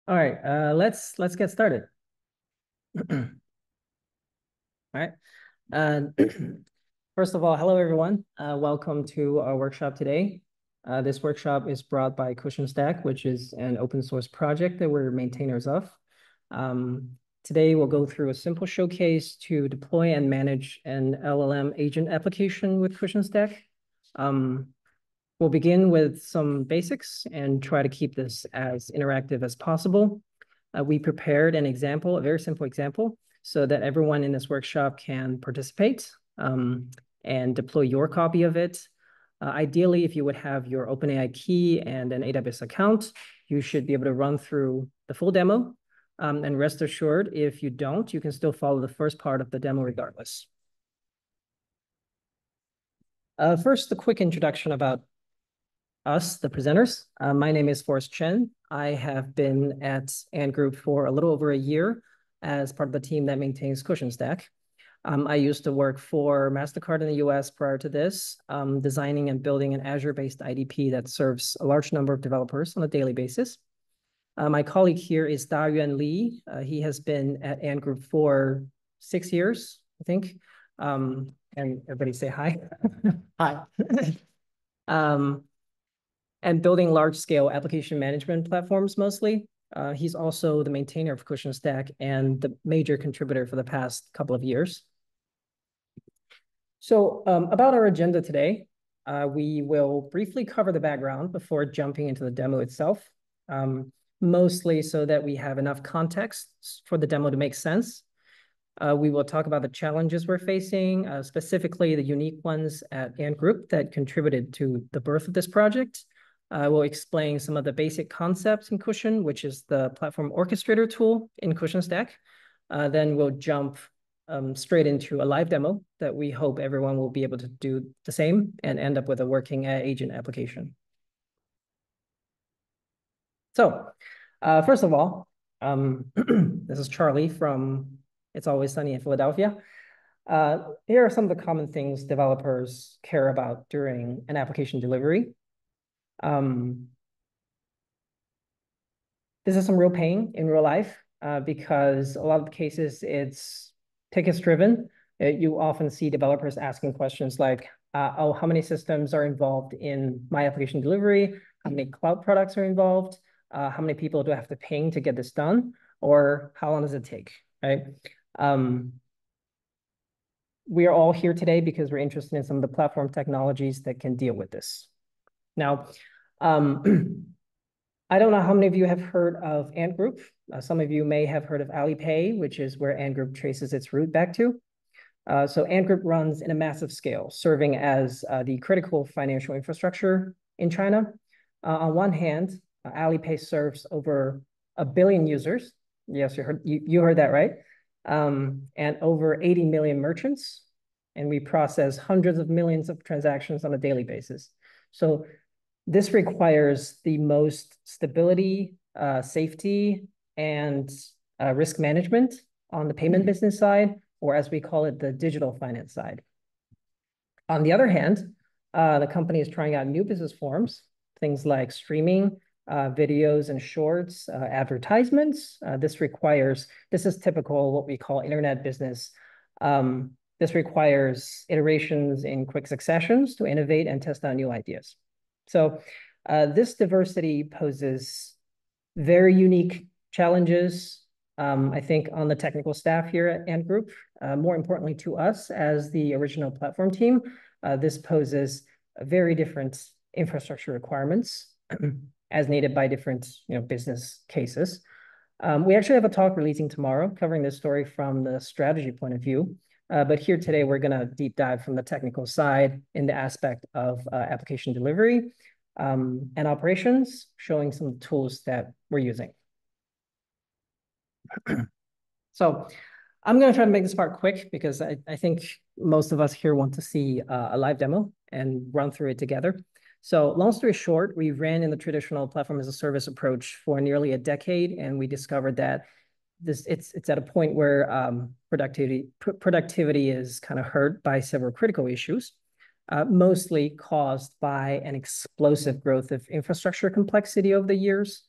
All right, let's get started. All right. Uh, First of all, hello everyone. Welcome to our workshop today. This workshop is brought by KusionStack, which is an open source project that we're maintainers of. Today we'll go through a simple showcase to deploy and manage an LLM agent application with KusionStack. We'll begin with some basics and try to keep this as interactive as possible. We prepared an example, a very simple example, so that everyone in this workshop can participate and deploy your copy of it. Ideally, if you would have your OpenAI key and an AWS account, you should be able to run through the full demo. And rest assured, if you don't, you can still follow the first part of the demo regardless. First, a quick introduction about us, the presenters. My name is Forrest Chen. I have been at Ant Group for a little over a year as part of the team that maintains KusionStack. I used to work for MasterCard in the US prior to this, designing and building an Azure-based IDP that serves a large number of developers on a daily basis. My colleague here is Dayuan Li. He has been at Ant Group for 6 years, I think. And everybody say hi. Hi. And building large-scale application management platforms mostly. He's also the maintainer of KusionStack and the major contributor for the past couple of years. So about our agenda today, we will briefly cover the background before jumping into the demo itself, mostly so that we have enough context for the demo to make sense. We will talk about the challenges we're facing, specifically the unique ones at Ant Group that contributed to the birth of this project. We'll explain some of the basic concepts in Kusion, which is the platform orchestrator tool in KusionStack. Then we'll jump straight into a live demo that we hope everyone will be able to do the same and end up with a working agent application. So first of all, this is Charlie from It's Always Sunny in Philadelphia. Here are some of the common things developers care about during an application delivery. This is some real pain in real life because a lot of the cases it's tickets driven. You often see developers asking questions like, oh, how many systems are involved in my application delivery? How many cloud products are involved? How many people do I have to ping to get this done? Or how long does it take, right? We are all here today because we're interested in some of the platform technologies that can deal with this. Now, I don't know how many of you have heard of Ant Group. Some of you may have heard of Alipay, which is where Ant Group traces its root back to. So Ant Group runs in a massive scale, serving as the critical financial infrastructure in China. On one hand, Alipay serves over 1 billion users. Yes, you heard that right. And over 80 million merchants. And we process hundreds of millions of transactions on a daily basis. So this requires the most stability, safety, and risk management on the payment business side, or as we call it, the digital finance side. On the other hand, the company is trying out new business forms, things like streaming, videos and shorts, advertisements. This is typical what we call internet business. This requires iterations in quick successions to innovate and test out new ideas. So this diversity poses very unique challenges, I think, on the technical staff here at Ant Group. More importantly to us as the original platform team, this poses very different infrastructure requirements as needed by different business cases. We actually have a talk releasing tomorrow covering this story from the strategy point of view. But here today, we're going to deep dive from the technical side in the aspect of application delivery and operations, showing some tools that we're using. So I'm going to try to make this part quick because I think most of us here want to see a live demo and run through it together. So long story short, we ran in the traditional platform as a service approach for nearly a decade, and we discovered that it's at a point where productivity is kind of hurt by several critical issues, mostly caused by an explosive growth of infrastructure complexity over the years.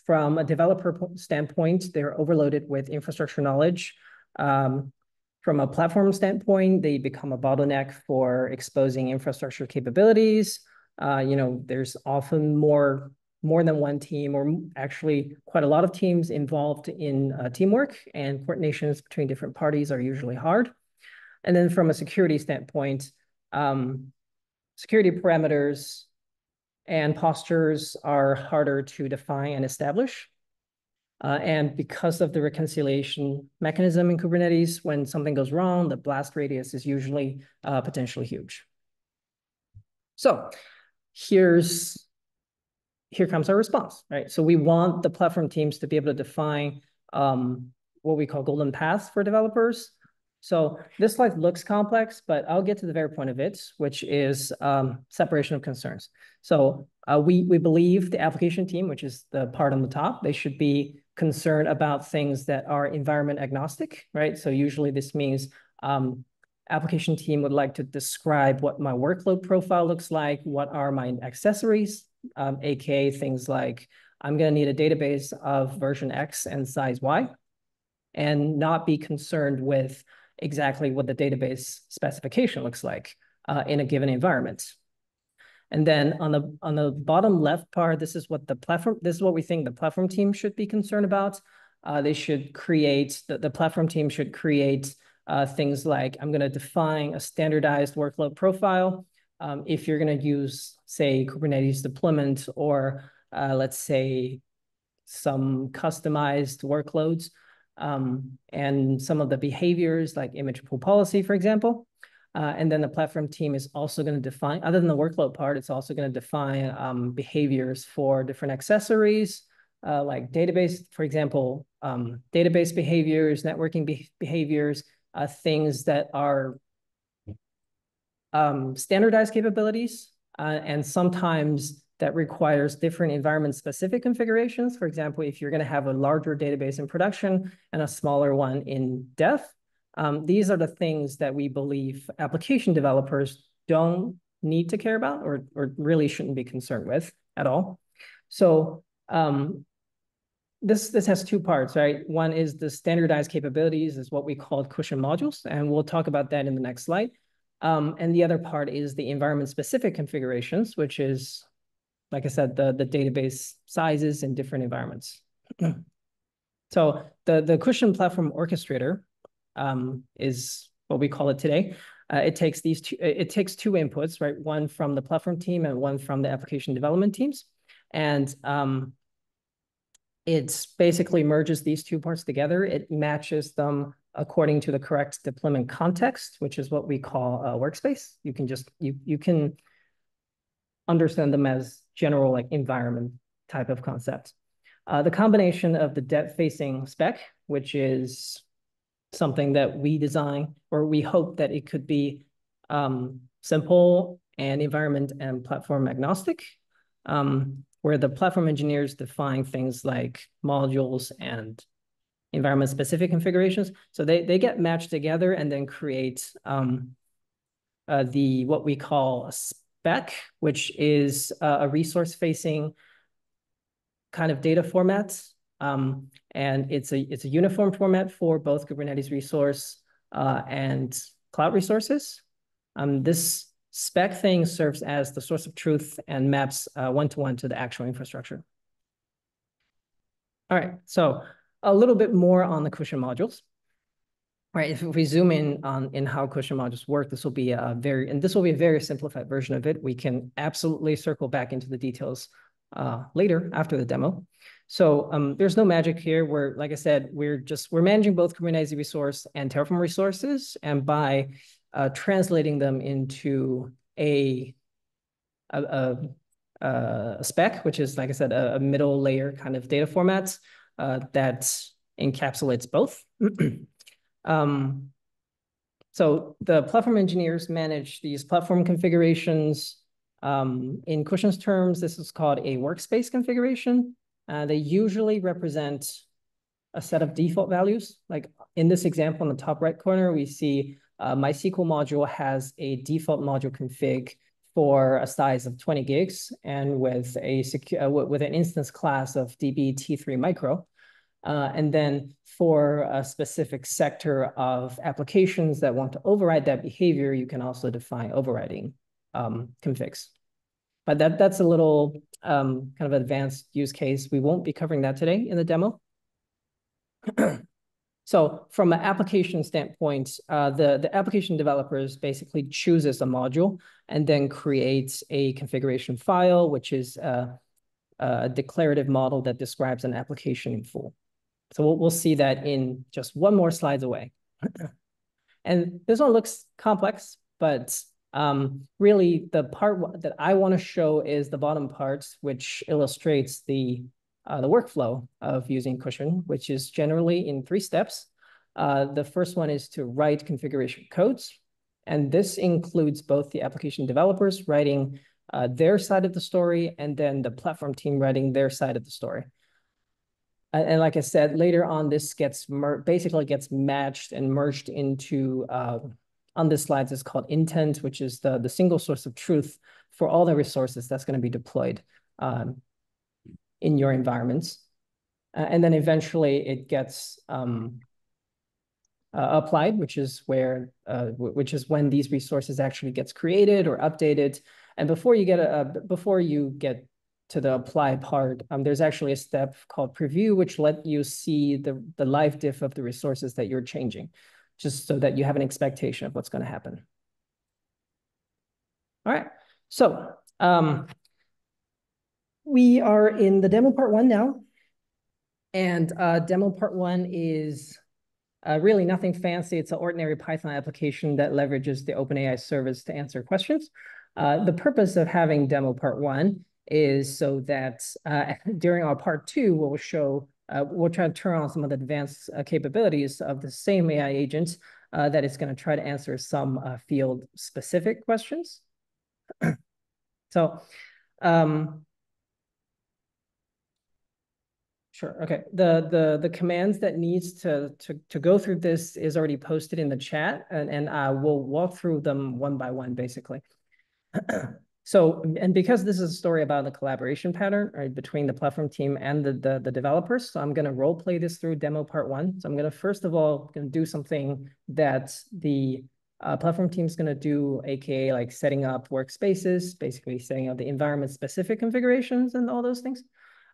from a developer standpoint, they're overloaded with infrastructure knowledge. From a platform standpoint, they become a bottleneck for exposing infrastructure capabilities. There's often more than one team, or actually quite a lot of teams involved in teamwork, and coordinations between different parties are usually hard. And then from a security standpoint, security parameters and postures are harder to define and establish. And because of the reconciliation mechanism in Kubernetes, when something goes wrong, the blast radius is usually potentially huge. So here comes our response, right? So we want the platform teams to be able to define what we call golden paths for developers. So this slide looks complex, but I'll get to the very point of it, which is separation of concerns. So we believe the application team, which is the part on the top, they should be concerned about things that are environment agnostic, right? So usually this means application team would like to describe what my workload profile looks like, what are my accessories, aka things like I'm going to need a database of version X and size Y, and not be concerned with exactly what the database specification looks like in a given environment. And then on the bottom left part, this is what we think the platform team should be concerned about. They should create, the platform team should create things like, I'm going to define a standardized workload profile. If you're going to use, say, Kubernetes deployment, or let's say some customized workloads, and some of the behaviors like image pool policy, for example. And then the platform team is also going to define, other than the workload part, it's also going to define behaviors for different accessories, like database, for example, database behaviors, networking behaviors, things that are standardized capabilities, and sometimes that requires different environment-specific configurations. For example, if you're going to have a larger database in production and a smaller one in dev, these are the things that we believe application developers don't need to care about, or really shouldn't be concerned with at all. So this has two parts, right? One is the standardized capabilities, is what we call cushion modules, and we'll talk about that in the next slide. And the other part is the environment-specific configurations, which is, like I said, the database sizes in different environments. So the Cushion Platform Orchestrator is what we call it today. It takes two inputs, right? One from the platform team and one from the application development teams. And it basically merges these two parts together. It matches them according to the correct deployment context, which is what we call a workspace. You can just, you can understand them as general like environment type of concept. The combination of the dev-facing spec, which is something that we design, or we hope that it could be simple and environment and platform agnostic, where the platform engineers define things like modules and environment-specific configurations. So they get matched together and then create what we call a spec, which is a resource-facing kind of data format. And it's a uniform format for both Kubernetes resource and cloud resources. This spec thing serves as the source of truth and maps one-to-one to the actual infrastructure. All right, so a little bit more on the Cushion modules. Right, if we zoom in on how Cushion modules work, this will be a very simplified version of it. We can absolutely circle back into the details later after the demo. So there's no magic here. Like I said, we're managing both Kubernetes resource and Terraform resources, and by translating them into a spec, which is, like I said, a middle layer kind of data format that encapsulates both. So the platform engineers manage these platform configurations. In Cushion's terms, this is called a workspace configuration. They usually represent a set of default values. Like in this example, in the top right corner, we see MySQL module has a default module config for a size of 20 gigs and with with an instance class of dbt3 micro. And then for a specific sector of applications that want to override that behavior, you can also define overriding configs. But that's a little kind of advanced use case. We won't be covering that today in the demo. So from an application standpoint, the application developers basically chooses a module and then creates a configuration file, which is a declarative model that describes an application in full. So we'll see that in just one more slides away. And this one looks complex, but really the part that I want to show is the bottom parts, which illustrates the workflow of using Cushion, which is generally in 3 steps. The first one is to write configuration codes. And this includes both the application developers writing their side of the story and then the platform team writing their side of the story. And like I said, later on, this basically gets matched and merged into, on this slide, it's called intent, which is the single source of truth for all the resources that's going to be deployed in your environments. And then eventually it gets applied, which is when these resources actually gets created or updated. And before you get to the apply part, there's actually a step called preview, which let you see the live diff of the resources that you're changing, just so that you have an expectation of what's going to happen. All right, so we are in the demo part 1 now. And demo part 1 is really nothing fancy. It's an ordinary Python application that leverages the OpenAI service to answer questions. The purpose of having demo part 1 is so that during our part 2, we'll try to turn on some of the advanced capabilities of the same AI agent that is going to try to answer some field-specific questions. So, sure. Okay. The commands that needs to go through this is already posted in the chat, and we'll walk through them one by one, basically. So, and because this is a story about the collaboration pattern, right, between the platform team and the developers, so I'm going to role play this through demo part 1. So I'm going to first of all do something that the platform team is going to do, aka like setting up workspaces, basically setting up the environment specific configurations and all those things.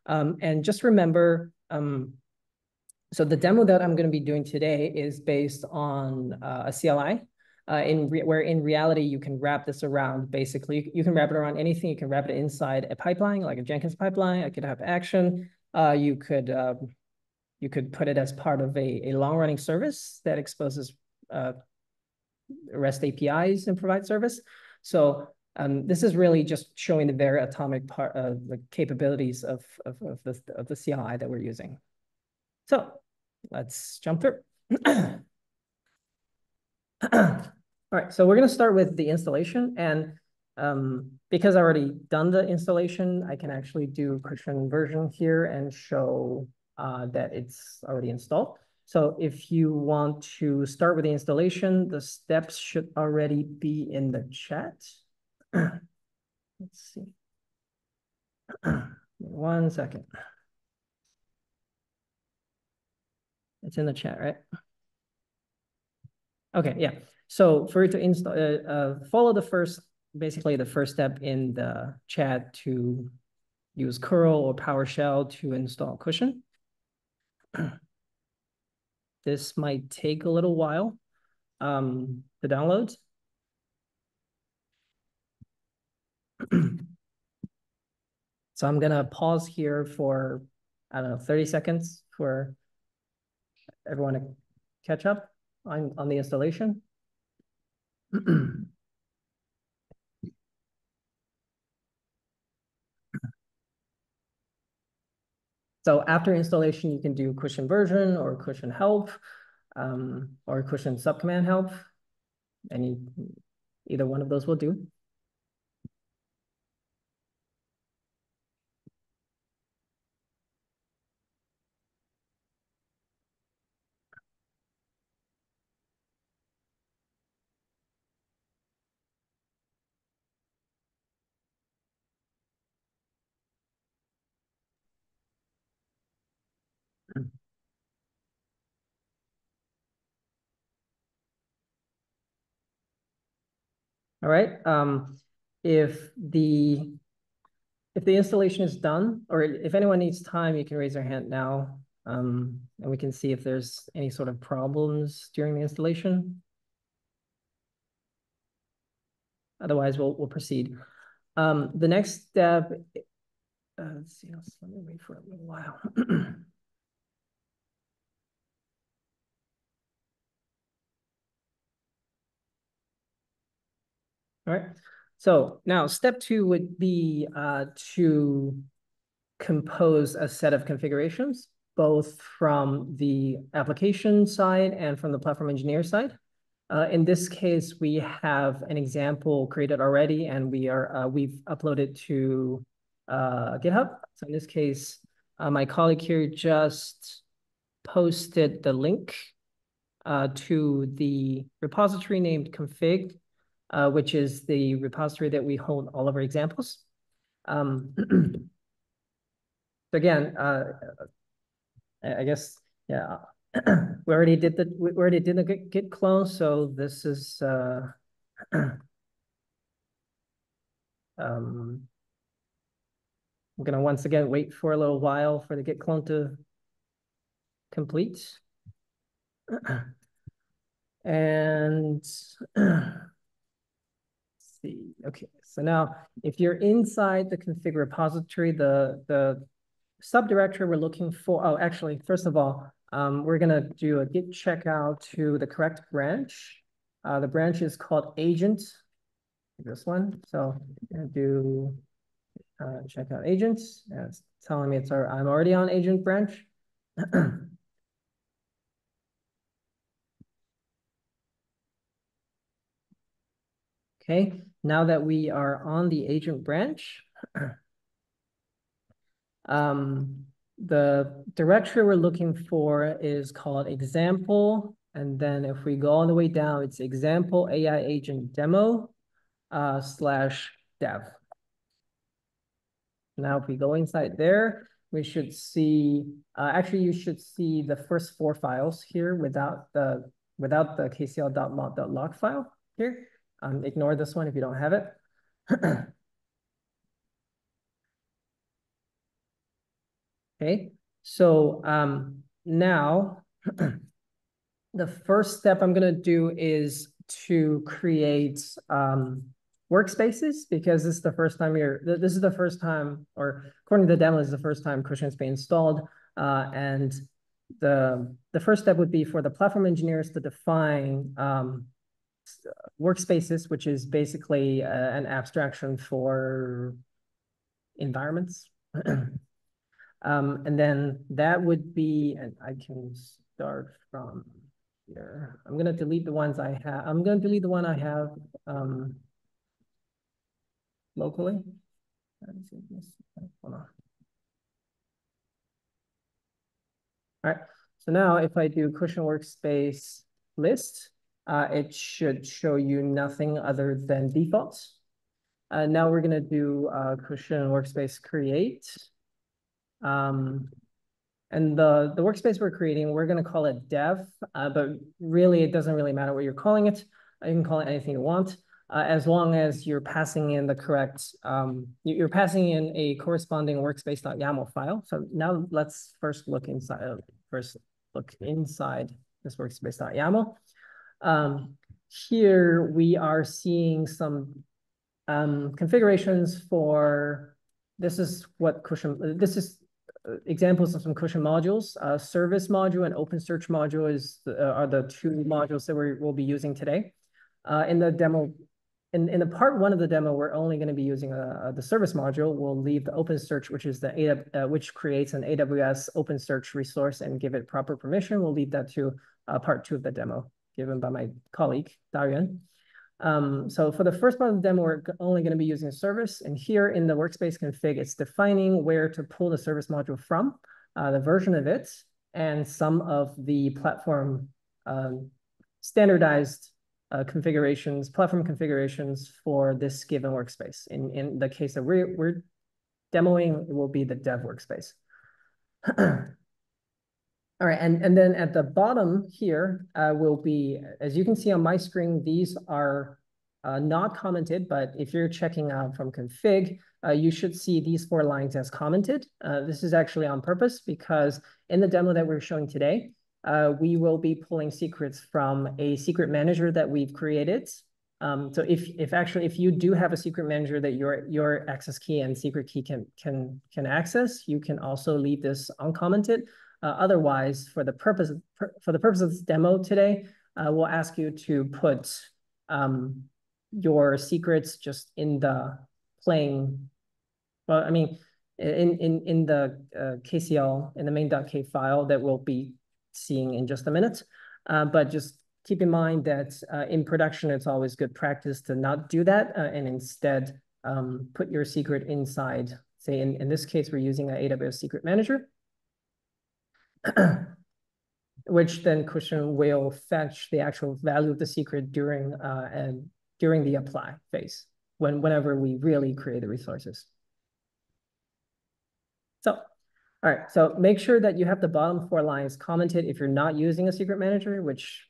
And just remember, so the demo that I'm going to be doing today is based on a CLI, where in reality, you can wrap this around, basically, you can wrap it around anything. You can wrap it inside a pipeline, like a Jenkins pipeline. I could have action. You could put it as part of a long-running service that exposes REST APIs and provide service. So this is really just showing the very atomic part of the capabilities of the CLI that we're using. So let's jump through. All right, so we're going to start with the installation. And because I already done the installation, I can actually do Cushion version here and show that it's already installed. So if you want to start with the installation, the steps should already be in the chat. Let's see. 1 second. It's in the chat, right? Okay, yeah. So for you to install, follow basically the first step in the chat to use curl or PowerShell to install Cushion. This might take a little while to download. So I'm gonna pause here for, I don't know, 30 seconds for everyone to catch up on the installation. So after installation, you can do Cushion version or Cushion help or Cushion subcommand help. Either one of those will do. All right. If the installation is done, or if anyone needs time, you can raise their hand now, and we can see if there's any sort of problems during the installation. Otherwise, we'll proceed. The next step, let's see, let me wait for a little while. All right. So now step 2 would be to compose a set of configurations, both from the application side and from the platform engineer side. In this case, we have an example created already, and we've uploaded to GitHub. So in this case, my colleague here just posted the link to the repository named config, which is the repository that we hold all of our examples. So again, I guess, yeah, we already did the git clone, so this is I'm gonna once again wait for a little while for the git clone to complete. And see, okay, so now if you're inside the config repository, the subdirectory we're looking for, oh, actually, first of all, we're gonna do a git checkout to the correct branch. The branch is called Agent, this one. So I'm gonna do checkout agents, and it's telling me I'm already on agent branch. Okay, now that we are on the agent branch, the directory we're looking for is called example. And then if we go all the way down, it's example AI agent demo /dev. Now, if we go inside there, we should see, actually, you should see the first 4 files here without the kcl.mod.log file here. Ignore this one if you don't have it. Okay, so now the first step I'm going to do is to create workspaces, because this is the first time or according to the demo, this is the first time Kusion's been installed. And the first step would be for the platform engineers to define workspaces, which is basically an abstraction for environments. And then that would be, and I can start from here. I'm going to delete the ones I have. I'm going to delete the one I have locally. Hold on. All right. So now if I do Kusion workspace list, it should show you nothing other than defaults. Now we're going to do Kusion workspace create. And the workspace we're creating, we're going to call it dev, but really it doesn't really matter what you're calling it. You can call it anything you want, as long as you're passing in the correct, you're passing in a corresponding workspace.yaml file. So now let's first look inside this workspace.yaml. Here we are seeing some configurations for, this is examples of some Kusion modules. Service module and OpenSearch module are the 2 modules that we'll be using today. In the demo, in the part 1 of the demo, we're only going to be using the service module. We'll leave the OpenSearch, which is which creates an AWS OpenSearch resource and give it proper permission. We'll leave that to part 2 of the demo, given by my colleague Darian. So for the first part of the demo, we're only going to be using service. And here in the workspace config, it's defining where to pull the service module from, the version of it, and some of the platform standardized platform configurations for this given workspace. In the case that we're demoing, it will be the dev workspace. All right, and then at the bottom here will be, as you can see on my screen, these are not commented, but if you're checking out from config, you should see these 4 lines as commented. This is actually on purpose because in the demo that we're showing today, we will be pulling secrets from a secret manager that we've created. So if you do have a secret manager that your access key and secret key can access, you can also leave this uncommented. Otherwise, for the purpose of this demo today, we'll ask you to put your secrets just in the plain. Well, I mean, in the KCL in the main.k file that we'll be seeing in just a minute. But just keep in mind that in production, it's always good practice to not do that and instead put your secret inside. Say in this case, we're using an AWS Secret Manager. Which then Kusion will fetch the actual value of the secret during the apply phase, whenever we really create the resources. So, all right, so make sure that you have the bottom 4 lines commented if you're not using a secret manager, which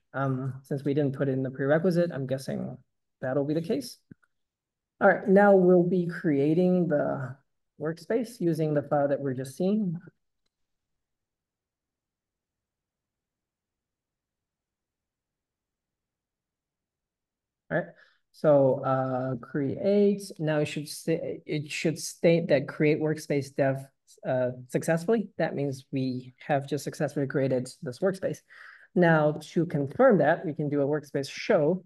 since we didn't put it in the prerequisite, I'm guessing that'll be the case. All right, now we'll be creating the workspace using the file that we're just seeing. All right, so create, now it should state that create workspace dev successfully. That means we have just successfully created this workspace. Now to confirm that, we can do a workspace show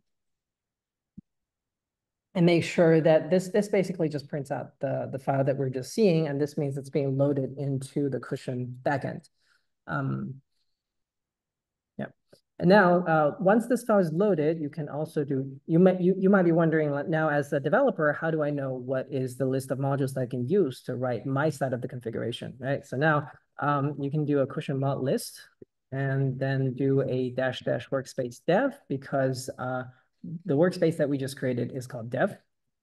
and make sure that this basically just prints out the file that we're just seeing, and this means it's being loaded into the Kusion backend. And now, once this file is loaded, you can also do, you might be wondering now as a developer, how do I know what is the list of modules that I can use to write my side of the configuration, right? So now you can do a Kusion mod list and then do a -- workspace dev because the workspace that we just created is called dev.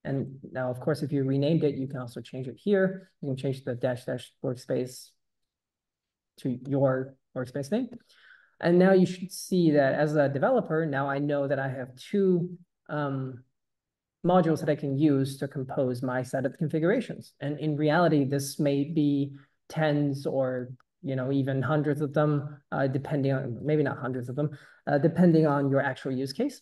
And now, of course, if you renamed it, you can also change it here. You can change the -- workspace to your workspace name. And now you should see that as a developer, now I know that I have 2 modules that I can use to compose my set of configurations. And in reality, this may be tens or even hundreds of them, depending on, maybe not hundreds of them, depending on your actual use case.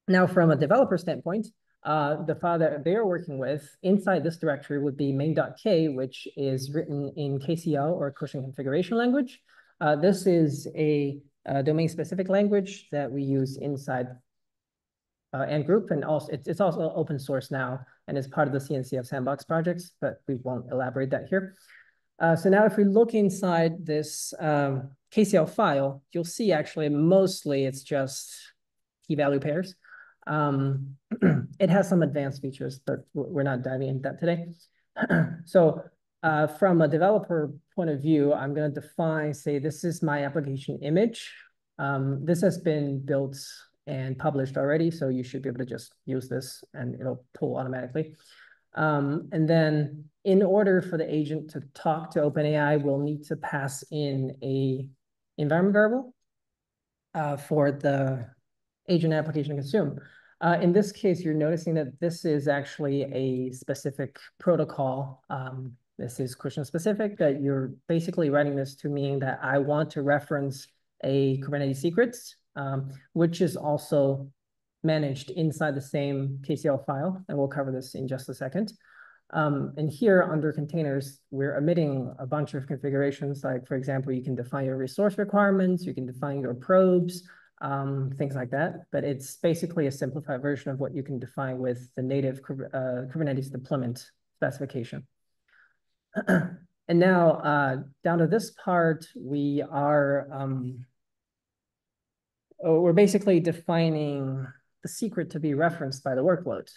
Now, from a developer standpoint, the file that they're working with inside this directory would be main.k, which is written in KCL or Kusion configuration language. This is a domain-specific language that we use inside Ant Group, and also it's also open source now and is part of the CNCF sandbox projects, but we won't elaborate that here. So now if we look inside this KCL file, you'll see actually mostly it's just key value pairs. It has some advanced features, but we're not diving into that today. So from a developer point of view, I'm going to define, say, this is my application image. This has been built and published already, so you should be able to just use this and it'll pull automatically. And then in order for the agent to talk to OpenAI, we'll need to pass in a environment variable for the agent application to consume. In this case, you're noticing that this is actually a specific protocol. This is Kusion specific, that you're basically writing this to mean that I want to reference a Kubernetes secrets, which is also managed inside the same KCL file. And we'll cover this in just a second. And here under containers, we're omitting a bunch of configurations. Like, for example, you can define your resource requirements, you can define your probes, things like that. But it's basically a simplified version of what you can define with the native Kubernetes deployment specification. And now down to this part, we are we're basically defining the secret to be referenced by the workload.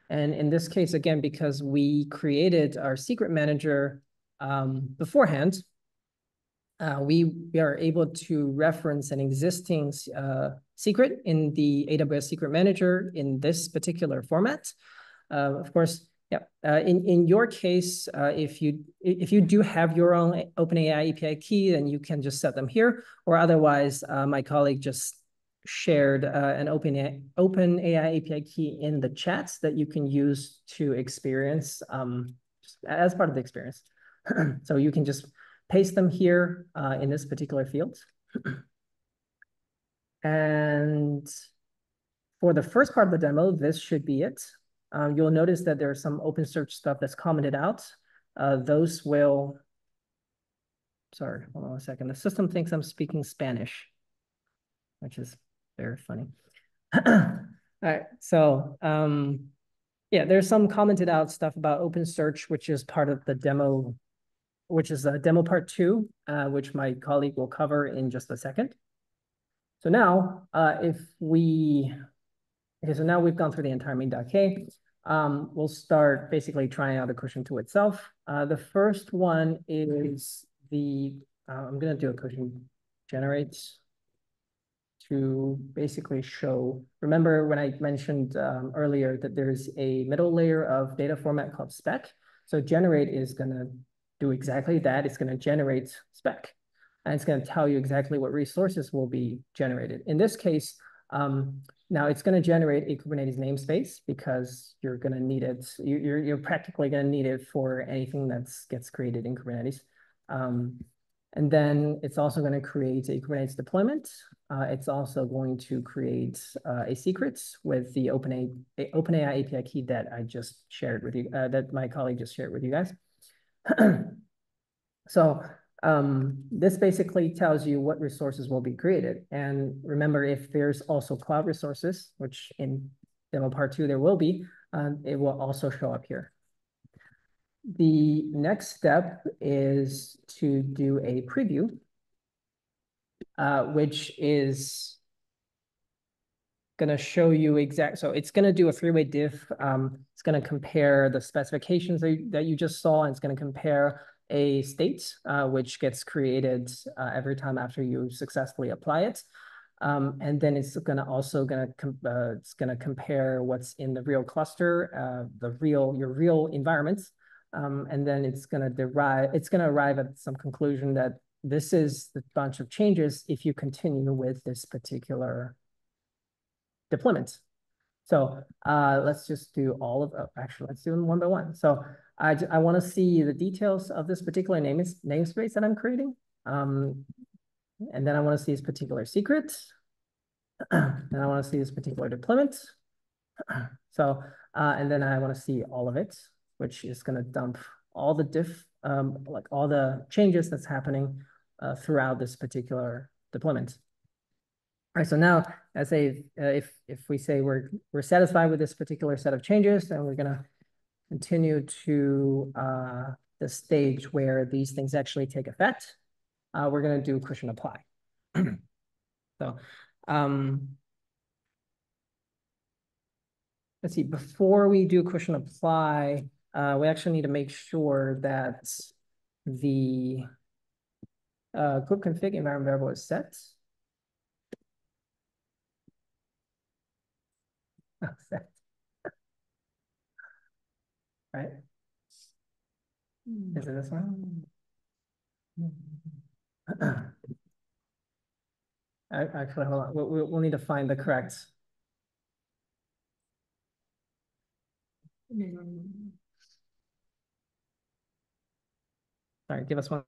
And in this case, again, because we created our secret manager beforehand, we are able to reference an existing secret in the AWS Secret Manager in this particular format. Of course, Yep. In your case, if you do have your own OpenAI API key, then you can just set them here. Or otherwise, my colleague just shared an OpenAI API key in the chats that you can use to experience as part of the experience. So you can just paste them here in this particular field. And for the first part of the demo, this should be it. You'll notice that there's some OpenSearch stuff that's commented out. Those will, sorry, hold on a second. The system thinks I'm speaking Spanish, which is very funny. All right, so yeah, there's some commented out stuff about OpenSearch, which is part of the demo, which is demo part 2, which my colleague will cover in just a second. So now, so now we've gone through the entire main.k. We'll start basically trying out the Cushion tool itself. The first one is I'm going to do a Cushion generate to basically show, remember when I mentioned earlier that there's a middle layer of data format called spec. So generate is going to do exactly that. It's going to generate spec. And it's going to tell you exactly what resources will be generated. In this case, now it's going to generate a Kubernetes namespace because you're going to need it. You're practically going to need it for anything that gets created in Kubernetes. And then it's also going to create a Kubernetes deployment. It's also going to create a secret with the OpenAI API key that I just shared with you, that my colleague just shared with you guys. So this basically tells you what resources will be created. And remember, if there's also cloud resources, which in demo part 2 there will be, it will also show up here. The next step is to do a preview, which is going to show you so it's going to do a 3-way diff. It's going to compare the specifications that you just saw, and it's going to compare a state, which gets created every time after you successfully apply it. And then it's also going to compare what's in the real cluster, your real environments. And then it's going to arrive at some conclusion that this is the bunch of changes if you continue with this particular deployment. So let's just do all of, actually, let's do them one by one. So I want to see the details of this particular namespace that I'm creating. And then I want to see this particular secret. And I want to see this particular deployment. So, and then I want to see all of it, which is going to dump all the like all the changes that's happening throughout this particular deployment. All right, so now if we say we're satisfied with this particular set of changes, then we're going to continue to the stage where these things actually take effect. We're going to do Cushion apply. So let's see, before we do Cushion apply, we actually need to make sure that the group config environment variable is set. Set. Right? Is it this one? Actually, hold on. We'll need to find the correct. Sorry, give us one.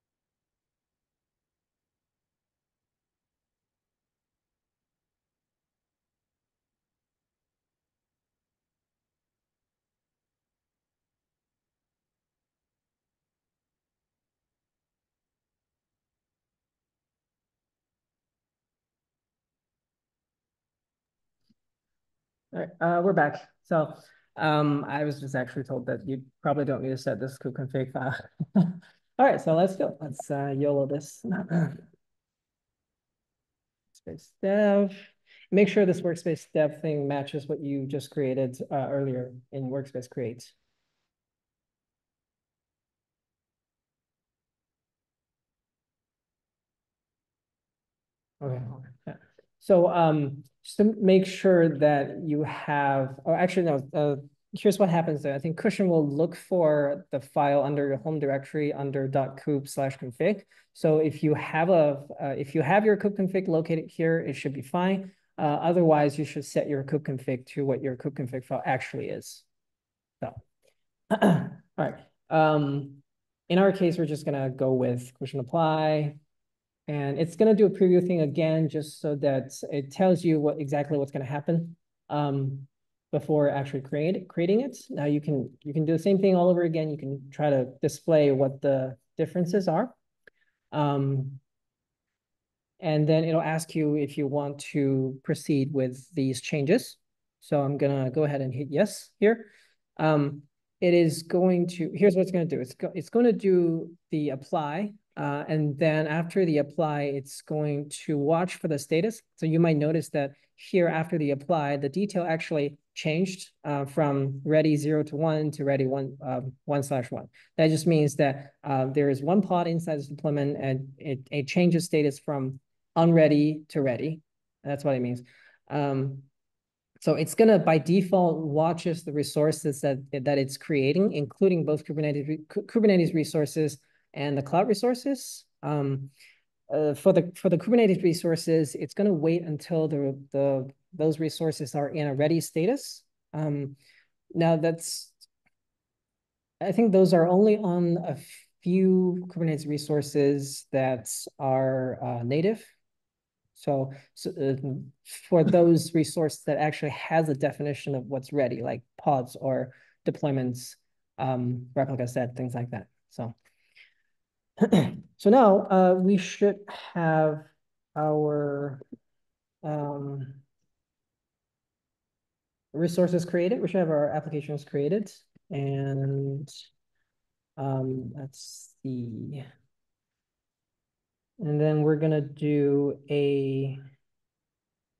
All right, we're back. So I was just actually told that you probably don't need to set this kubeconfig file. All right, so let's go. Let's YOLO this. Workspace dev. Make sure this workspace dev thing matches what you just created earlier in workspace create. Okay. Yeah. So just to make sure that you have, oh, actually, no, here's what happens there. I think Cushion will look for the file under your home directory under .kube/config. So if you have your kubeconfig located here, it should be fine. Otherwise, you should set your kubeconfig to what your kubeconfig file actually is. So, all right. In our case, we're just gonna go with Cushion apply, and it's gonna do a preview thing again, just so that it tells you exactly what's gonna happen. Before actually creating it. Now you can do the same thing all over again. You can try to display what the differences are. And then it'll ask you if you want to proceed with these changes. So I'm gonna go ahead and hit yes here. It is going to, here's what it's gonna do. It's going to do the apply. And then after the apply, it's going to watch for the status. So you might notice that here after the apply, the detail actually changed from ready 0 to 1 to ready 1/1. That just means that there is one pod inside this deployment, and it changes status from unready to ready. That's what it means. So it's gonna by default watches the resources that it's creating, including both Kubernetes resources and the cloud resources. For the Kubernetes resources, it's going to wait until those resources are in a ready status. Now I think those are only on a few Kubernetes resources that are native. So for those resources that actually has a definition of what's ready, like pods or deployments, replica set, things like that. So. So now we should have our resources created. We should have our applications created. And let's see. And then we're going to do a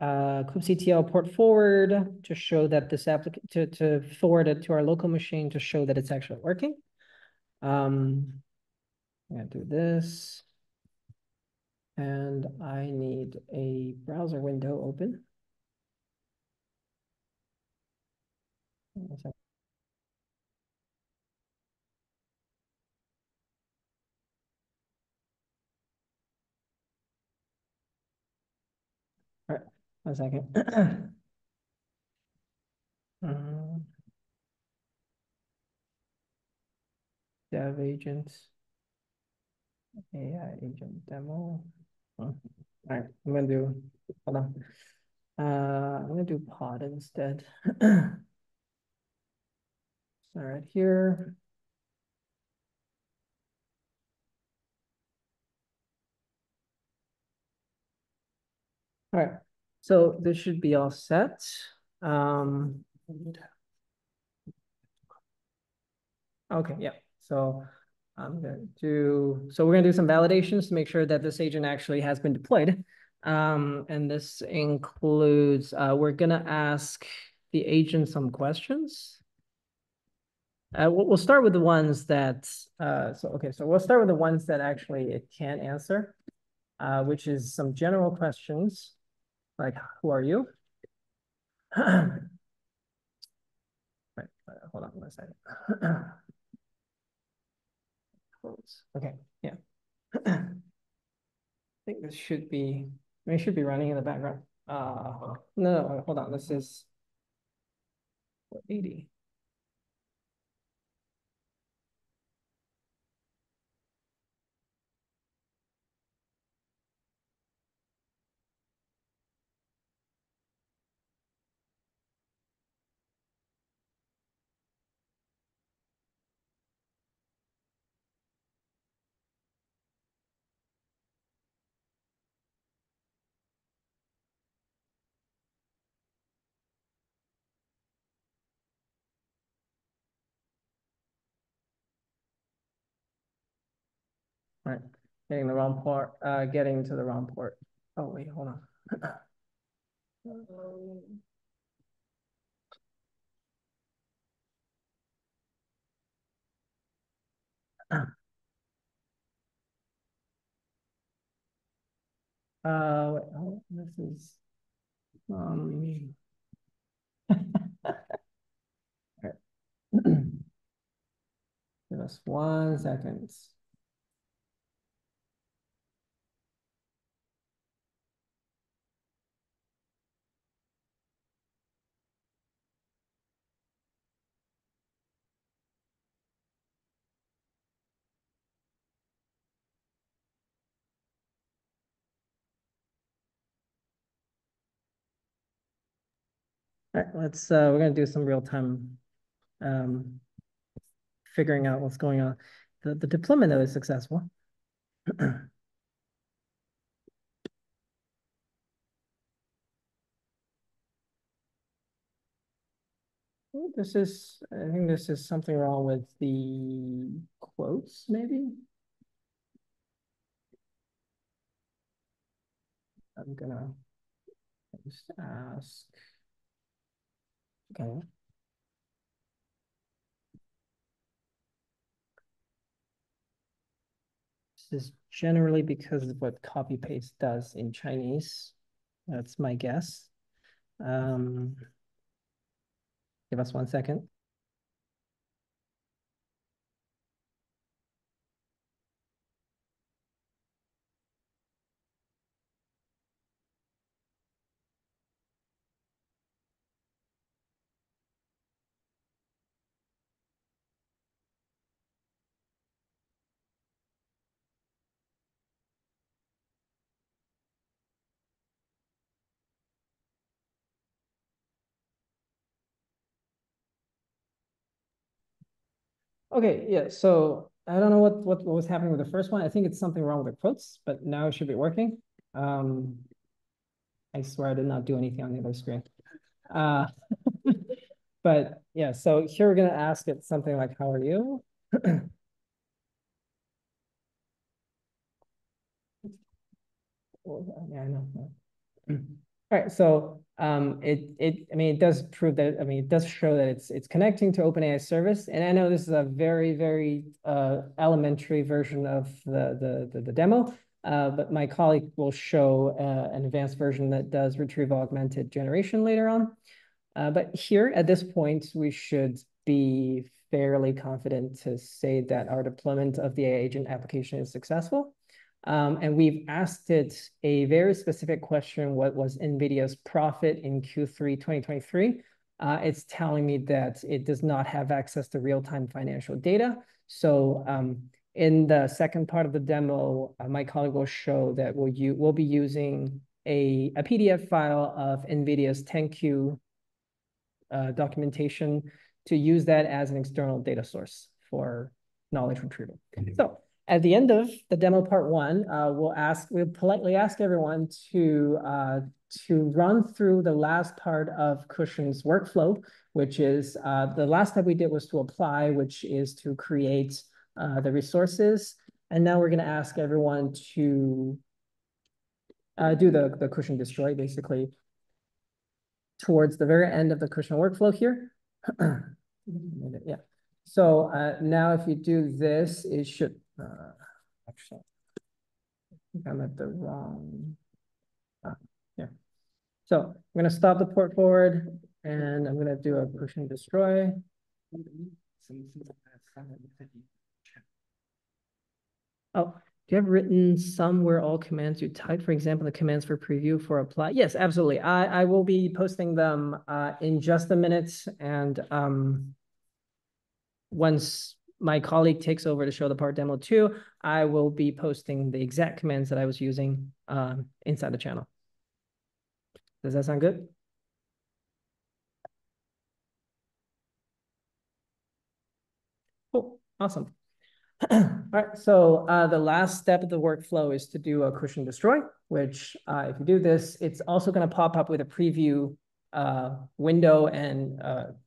kubectl port forward to show that this to forward it to our local machine to show that it's actually working. I'm going to do this. And I need a browser window open. All right, 1 second. Dev agents, AI agent demo. All right, I'm gonna do, hold on. I'm gonna do pod instead. All right, here. All right, so this should be all set. Okay, yeah. So we're gonna do some validations to make sure that this agent actually has been deployed. And this includes, we're gonna ask the agent some questions. We'll start with the ones that, so we'll start with the ones that actually it can answer, which is some general questions, like who are you? Right, hold on 1 second. Okay, yeah. I think this should be, it should be running in the background. No, hold on, this is 80. Right, getting the wrong port, getting to the wrong port. Oh, wait, hold on. Wait, oh, this is, Give us 1 second. All right, we're gonna do some real time figuring out what's going on. The deployment though is successful. I think this is something wrong with the quotes, maybe. I'm gonna just ask. Okay. This is generally because of what copy paste does in Chinese. That's my guess. Give us 1 second. Okay, yeah, so I don't know what was happening with the first one. I think it's something wrong with the quotes, but now it should be working. I swear I did not do anything on the other screen. But yeah, so here we're gonna ask it something like, how are you? Yeah, I know. All right, so I mean, it does prove that, I mean, it does show that it's connecting to OpenAI service. And I know this is a very, very elementary version of the demo, but my colleague will show an advanced version that does retrieval augmented generation later on. But here at this point, we should be fairly confident to say that our deployment of the AI agent application is successful. And we've asked it a very specific question: what was NVIDIA's profit in Q3 2023? It's telling me that it does not have access to real-time financial data. So in the second part of the demo, my colleague will show that we'll be using a PDF file of NVIDIA's 10Q documentation to use that as an external data source for knowledge retrieval. So at the end of the demo part 1, we'll politely ask everyone to run through the last part of Kusion's workflow, which is the last step we did was to apply, which is to create the resources. And now we're going to ask everyone to do the Kusion destroy, basically, towards the very end of the Kusion workflow here. Yeah. So now if you do this, it should, actually, I think I'm at the wrong, yeah. So I'm going to stop the port forward and I'm going to do a Kusion destroy. Oh, do you have written somewhere all commands you typed, for example, the commands for preview for apply? Yes, absolutely. I will be posting them in just a minute. And once my colleague takes over to show the part demo 2, I will be posting the exact commands that I was using inside the channel. Does that sound good? Cool, awesome. All right, so the last step of the workflow is to do a Kusion destroy, which if you do this, it's also going to pop up with a preview window, and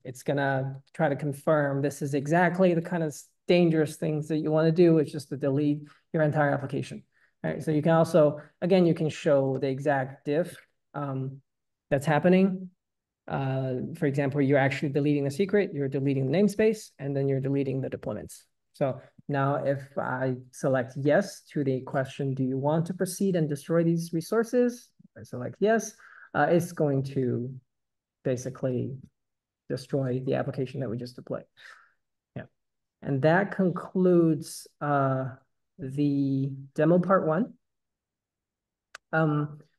it's going to try to confirm this is exactly the kind of dangerous things that you want to do. It's just to delete your entire application. All right, so you can also, again, you can show the exact diff that's happening. For example, you're actually deleting the secret, you're deleting the namespace, and then you're deleting the deployments. So now if I select yes to the question, do you want to proceed and destroy these resources? I select yes, it's going to basically destroy the application that we just deployed. Yeah. And that concludes the demo part 1.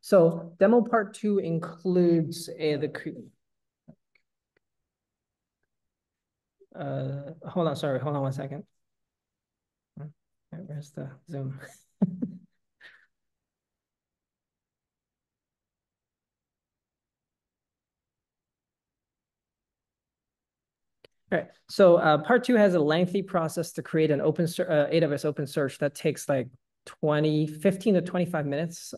So demo part 2 includes hold on 1 second. Where's the Zoom? All right, so part 2 has a lengthy process to create an AWS OpenSearch that takes like 15 to 25 minutes,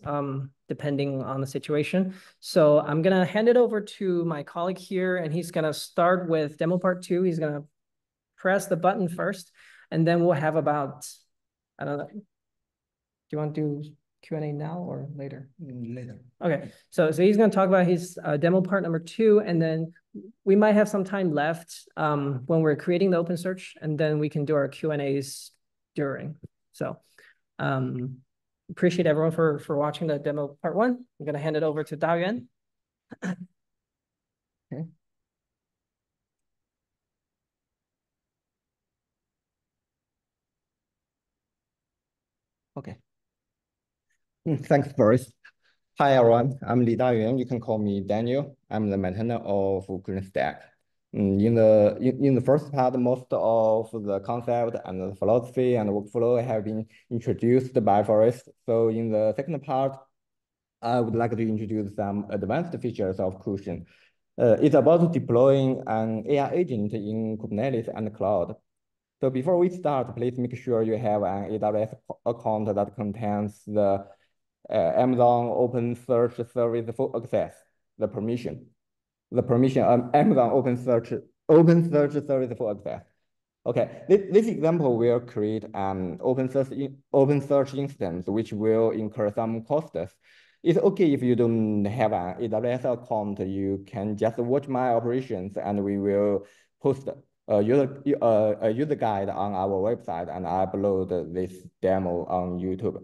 depending on the situation. So I'm gonna hand it over to my colleague here, and he's gonna start with demo part 2. He's gonna press the button first, and then we'll have about, I don't know, do you want to do Q&A now or later? Later. Okay, so he's gonna talk about his demo part number 2, and then we might have some time left when we're creating the OpenSearch, and then we can do our Q&As during. So appreciate everyone for watching the demo part 1. I'm going to hand it over to Dayuan. Okay. Okay. Thanks, Boris. Hi, everyone. I'm Li Dayuan. You can call me Daniel. I'm the maintainer of KusionStack. In the first part, most of the concept and the philosophy and workflow have been introduced by Forrest. So in the second part, I would like to introduce some advanced features of Kusion. It's about deploying an AI agent in Kubernetes and cloud. So before we start, please make sure you have an AWS account that contains the Amazon OpenSearch service for access, the permission Amazon OpenSearch service for access. Okay, this example will create an OpenSearch instance, which will incur some costs. It's okay if you don't have an AWS account, you can just watch my operations, and we will post a user guide on our website and upload this demo on YouTube.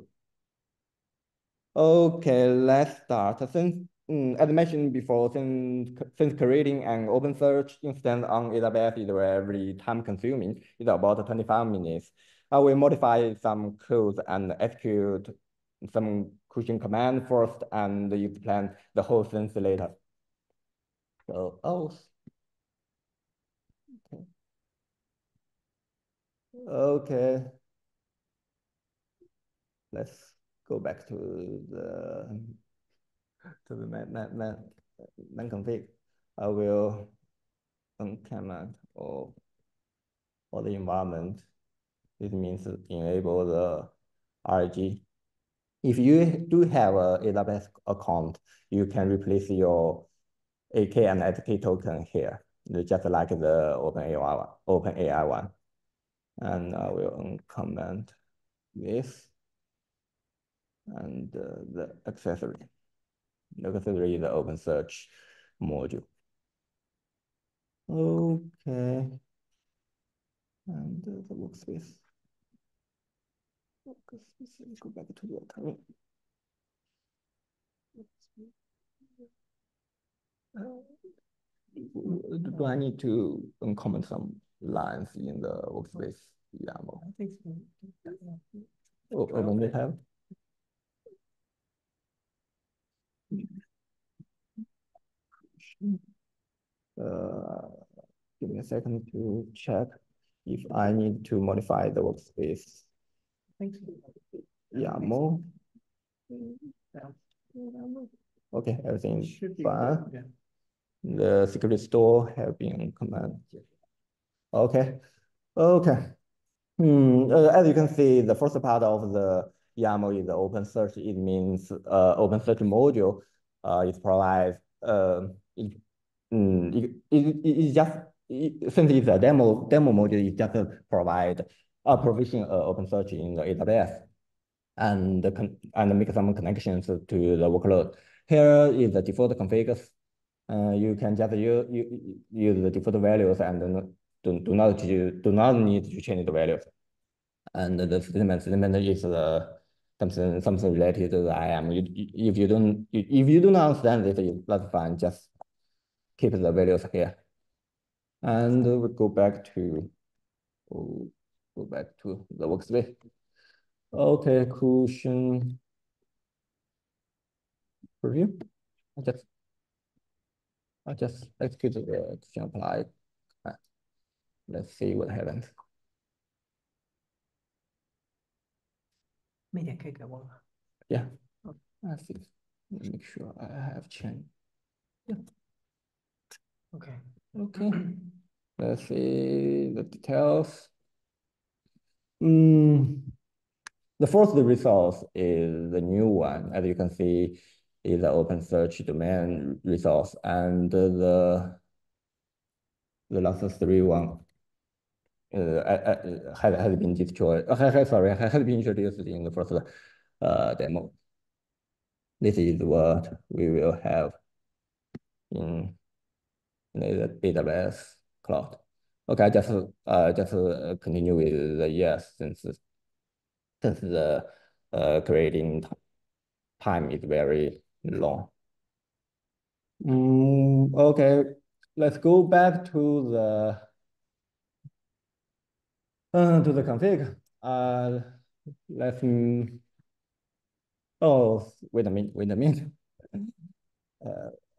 Okay, let's start. As mentioned before, since creating an OpenSearch instance on AWS is very time-consuming, it's about 25 minutes. I will modify some codes and execute some Kusion command first and explain the whole thing later. So, okay. Let's go back to the main config. I will uncomment all the environment. This means enable the RG. If you do have a AWS account, you can replace your AK and SK token here, just like the OpenAI one. And I will uncomment this and the accessory. The accessory is the OpenSearch module. Okay. And the workspace. Go back to the account. Do I need to uncomment some lines in the workspace YAML? I think so. Open the tab. Give me a second to check if I need to modify the workspace. YAML. Okay, everything should be fine. Yeah. The security store have been commanded. Okay. As you can see, the first part of the YAML is the OpenSearch. It means OpenSearch module. It provides since it's a demo module, it just provide a provision OpenSearch in the AWS and make some connections to the workload. Here is the default configs. You can just use the default values and do not need to change the values. And the statement is something related to the IAM. If you do not understand this, that's fine. Just keep the values here. And we go back to the workspace. Okay, Kusion preview. I just execute the Kusion apply. Let's see what happens. 没点可以给我吗？ Yeah, I think. Make sure I have changed. Yeah. Okay. Okay. Let's see the details. The first resource is the new one, as you can see, is the open search domain resource, and the last three one has been destroyed. Sorry, has been introduced in the first demo. This is what we will have in the AWS cloud. Okay, just continue with the yes, since the creating time is very long. Okay, let's go back to the config. Let me. Oh, wait a minute.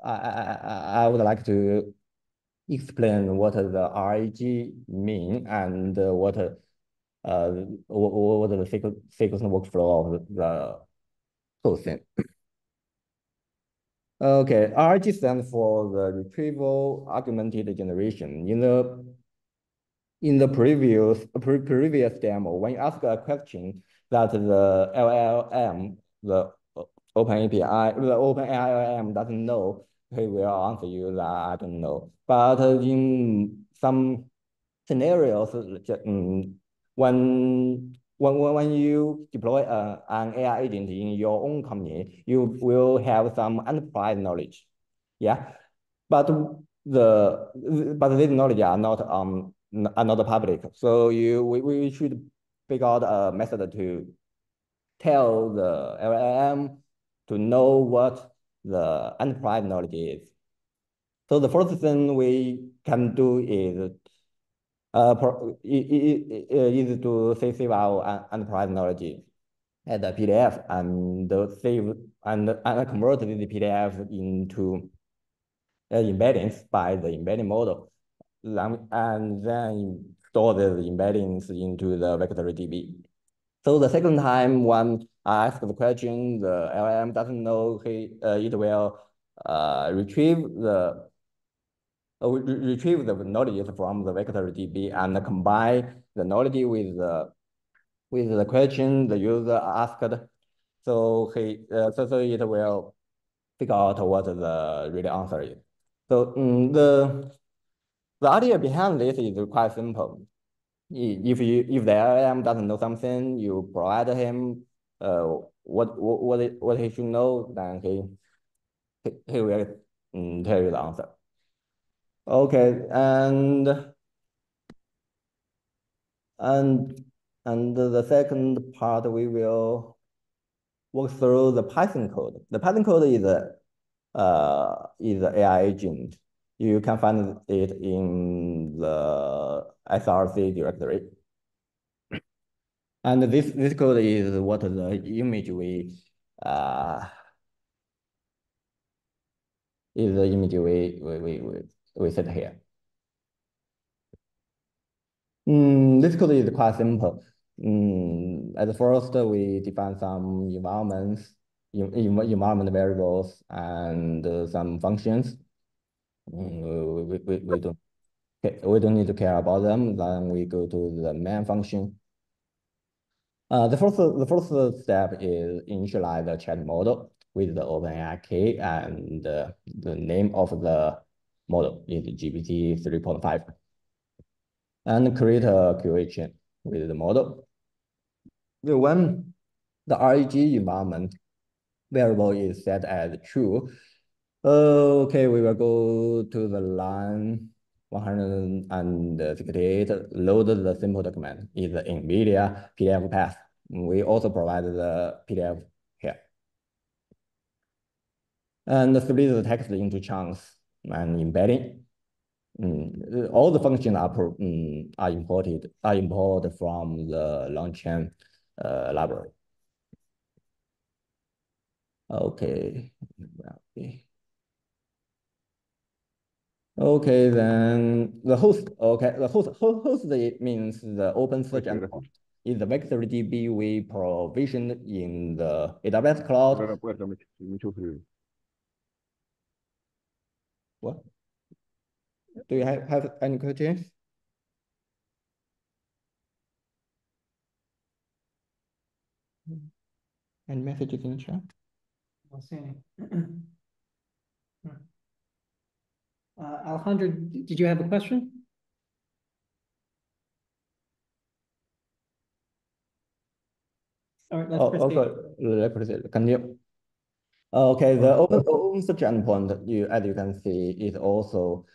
I would like to explain what the RAG mean and what the sequence workflow of the whole thing. Okay, RAG stands for the retrieval augmented generation. In the previous demo, when you ask a question that the LLM, the OpenAI LLM doesn't know, he will answer you that I don't know. But in some scenarios, when you deploy an AI agent in your own company, you will have some enterprise knowledge. Yeah, but this knowledge are not public. So we should figure out a method to tell the LLM to know what the enterprise knowledge is. So the first thing we can do is to save our enterprise knowledge as a PDF and convert the PDF into embeddings by the embedding model, and then store the embeddings into the vector DB. So the second time when I ask the question, the LLM doesn't know, it will retrieve the knowledge from the vector DB and combine the knowledge with the question the user asked. So so it will figure out what the real answer is. So the idea behind this is quite simple. If the LLM doesn't know something, you provide him what he should know, then he will tell you the answer. Okay, and the second part we will work through the Python code. The Python code is the AI agent. You can find it in the src directory. And this code is what the image we set here. This code is quite simple. At first, we define some environment variables and some functions. We don't need to care about them. Then we go to the main function. The first step is initialize the chat model with the OpenAI key, and the name of the model is GPT 3.5. And create a QA chain with the model. When the RAG environment variable is set as true, okay, we will go to the line 168, load the simple document, is the NVIDIA PDF path. We also provide the PDF here. And split the text into chunks and embedding. all the functions are imported from the long chain library. Okay. Okay, then the host. Okay, the host it means the open search endpoint is the vector DB we provisioned in the AWS cloud. What? Do you have any questions? Any messages in the chat? I'll see any. Alejandro, did you have a question? All right, let's proceed. Okay, let's proceed. Continue. Okay, the open search endpoint, as you can see, is also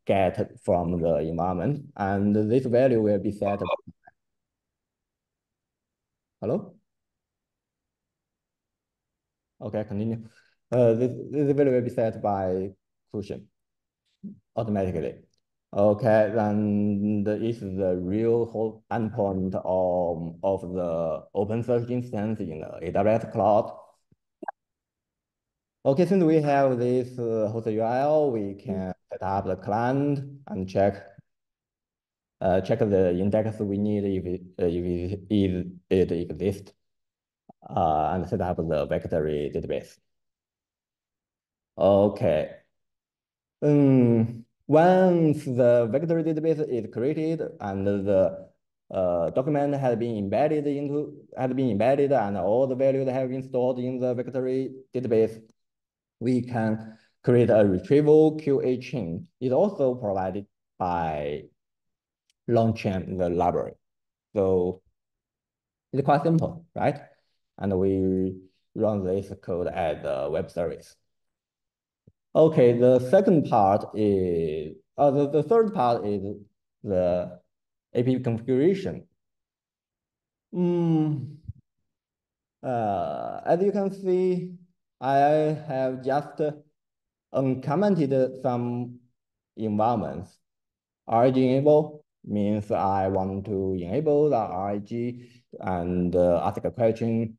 get from the environment, and this value will be set. Hello? Okay, continue. This value will be set by Kusion automatically. Okay, then is the real whole endpoint of the open search instance in the AWS cloud. Okay, since we have this host URL, we can set up the client and check the index we need if it exists, and set up the vector database. Okay. Once the vector database is created and the document has been embedded, and all the values have been stored in the vector database, we can create a retrieval QA chain. It's also provided by Longchain, the library. So it's quite simple, right? And we run this code as a web service. Okay, the second part is, the third part is the API configuration. As you can see, I have just uncommented some environments. RG enable means I want to enable the RG and ask a question.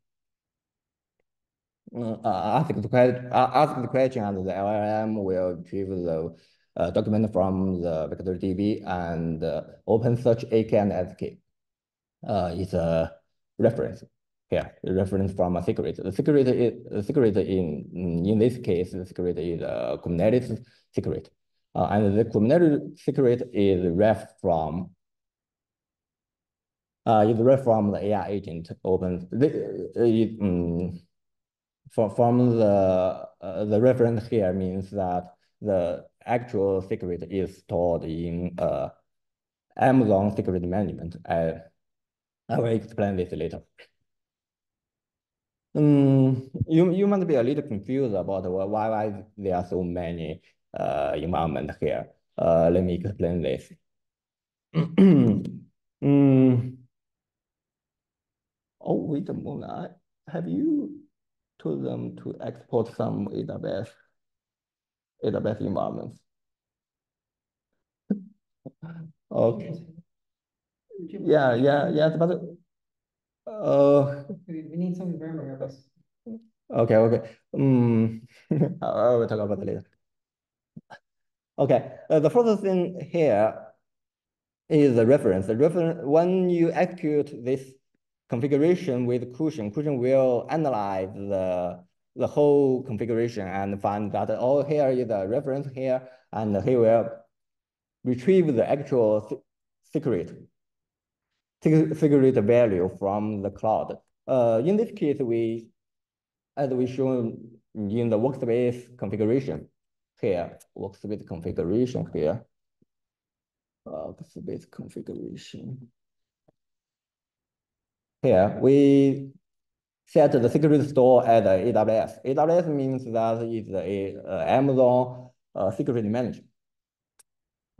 Ask the question, and the LLM will retrieve the document from the vector DB and open search ACK and SecretKey. Is a reference here. The reference from a secret. The secret in this case, the secret is a Kubernetes secret, and the Kubernetes secret is ref from the AI agent open. From the reference here means that the actual secret is stored in Amazon secret management. I will explain this later. You must be a little confused about why there are so many environments here. Let me explain this. Oh, wait a moment. Have you told them to export some AWS environments? Okay. Yeah, but we need some grammar of this. Okay. I will talk about it later. Okay, the first thing here is the reference. The reference, when you execute this configuration with Kusion will analyze the whole configuration and find that, oh, here is a reference here, and he will retrieve the actual secret value from the cloud. In this case, as we shown in the workspace configuration here, workspace configuration here, we set the secret store at AWS. AWS means that it's a Amazon secret manager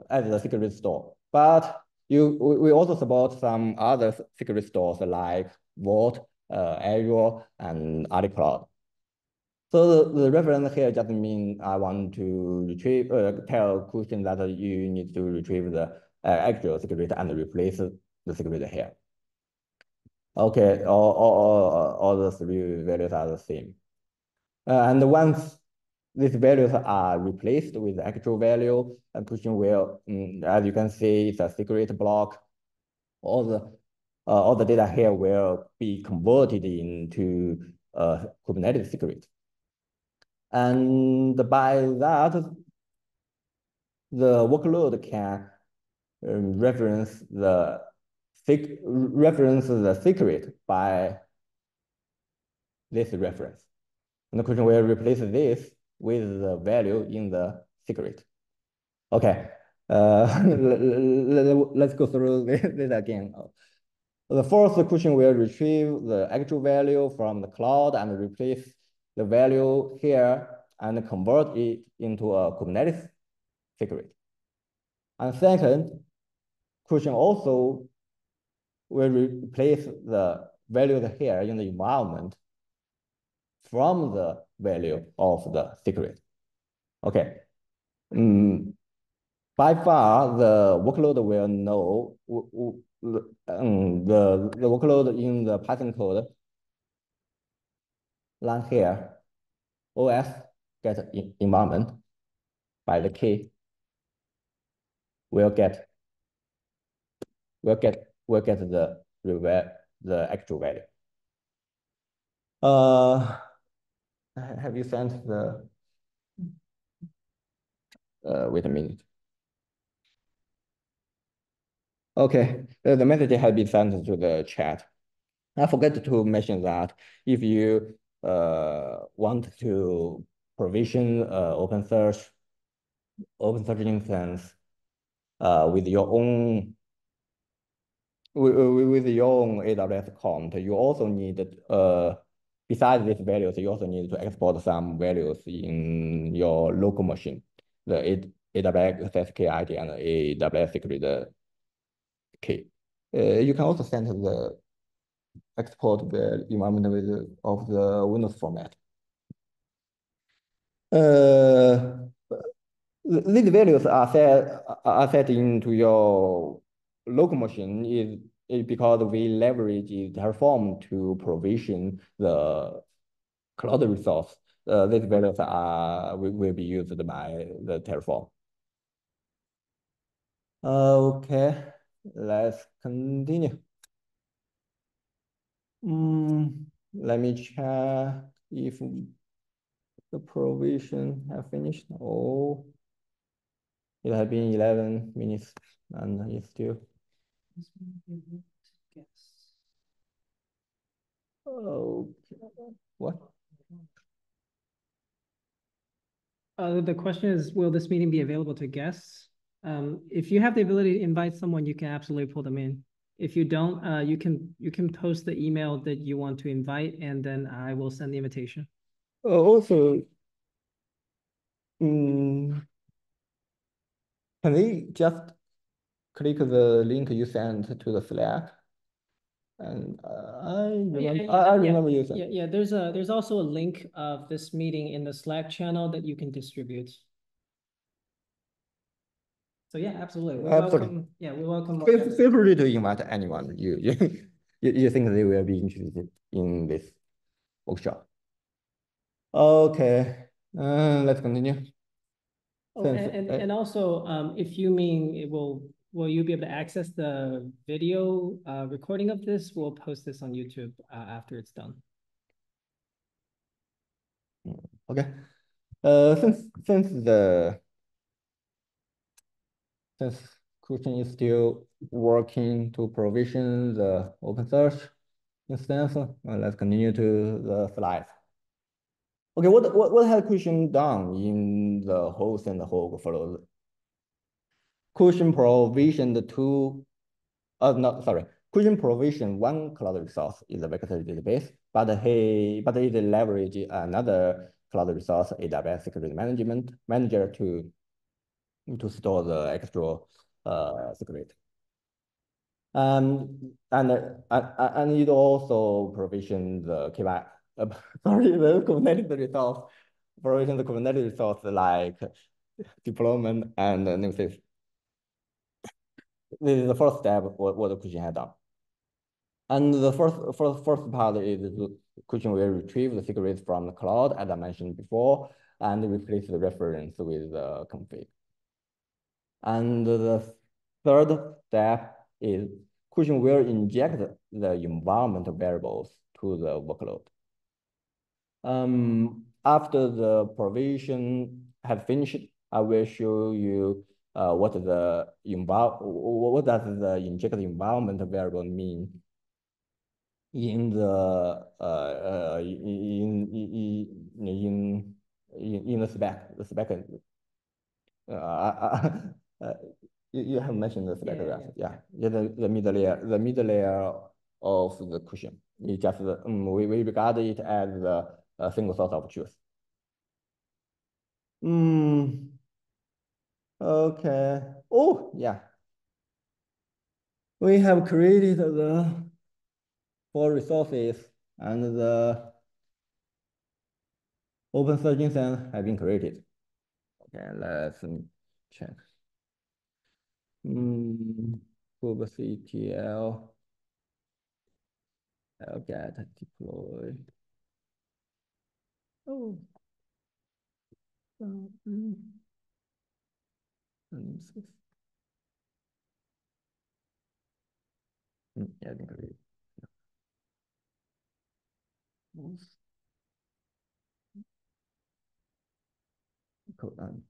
as the secret store. But we also support some other secret stores like Vault, Azure, and other cloud. So the reference here just means I want to retrieve, tell Kusion that you need to retrieve the actual secret and replace the secret here. Okay, all the three values are the same. And once these values are replaced with the actual value, and Kusion will, as you can see, it's a secret block. All the data here will be converted into Kubernetes secret. And by that, the workload can reference the secret by this reference. And the question will replace this with the value in the secret. Okay, let's go through this again. The first question will retrieve the actual value from the cloud and replace the value here and convert it into a Kubernetes secret. And second, question also will replace the value here in the environment from the value of the secret. Okay. By far, the workload will know the workload in the Python code line here, OS get environment by the key will get the actual value. Have you sent the wait a minute. Okay, the message has been sent to the chat. I forgot to mention that if you want to provision OpenSearch instance with your own AWS account, you also need besides these values, you also need to export some values in your local machine, the AWS AccessKey ID and AWS secret key. You can also send the export the environment of the Windows format. These values are set into your local machine is because we leverage Terraform to provision the cloud resource. These values will be used by the Terraform. Okay, let's continue. Let me check if the provision have finished. Oh, it has been 11 minutes and it's still. Okay, what? The question is, will this meeting be available to guests? If you have the ability to invite someone, you can absolutely pull them in. If you don't, you can post the email that you want to invite, and then I will send the invitation. Also, can they just click the link you sent to the Slack? And I remember you said. Yeah. There's also a link of this meeting in the Slack channel that you can distribute. So yeah, absolutely. We welcome. Yeah, we welcome. Feel free to invite anyone you think they will be interested in this workshop. Okay, let's continue. Oh, and also, if you mean it will you be able to access the video recording of this? We'll post this on YouTube after it's done. Okay. Since Kusion is still working to provision the OpenSearch instance, let's continue to the slides. Okay, what has Kusion done in the host and the hog flow? Kusion provisioned Kusion provisioned one cloud resource in the vector database, but it leveraged another cloud resource, AWS Security Manager, to store the extra secret. And it also provisioned the sorry, the Kubernetes resource, provision the Kubernetes resource like deployment and new system. This is the first step what the Kusion has done. And the first part is Kusion will retrieve the secrets from the cloud, as I mentioned before, and replace the reference with the config. And the third step is Kusion will inject the environment variables to the workload. After the provision has finished, I will show you what does the injected environment variable mean in the in the spec. The spec. You have mentioned the spec, right? Yeah. The middle layer of the Kusion. It just we regard it as a single source of truth. Okay. Oh, yeah. We have created the 4 resources and the open search instance have been created. Okay, let's check. kubectl get deploy. Oh. Yeah, I think I code and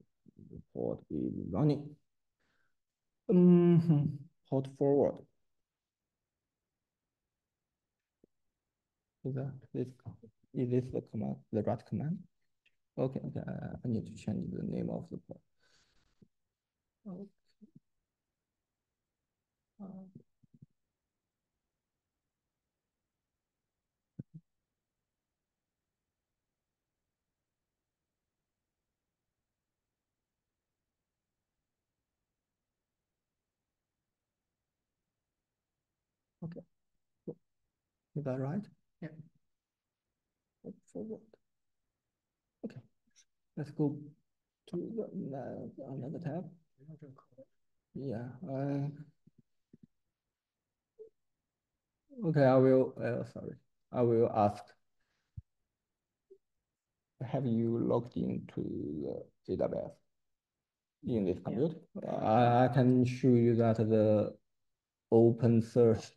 report is running. Port forward. Is this the command, the right command? Okay, I need to change the name of the port. Okay. Okay, is that right? Yeah. Forward. Okay, let's go to another tab. Yeah. Okay, I will. Sorry, I will ask. Have you logged into the AWS in this computer? I can show you that the open source.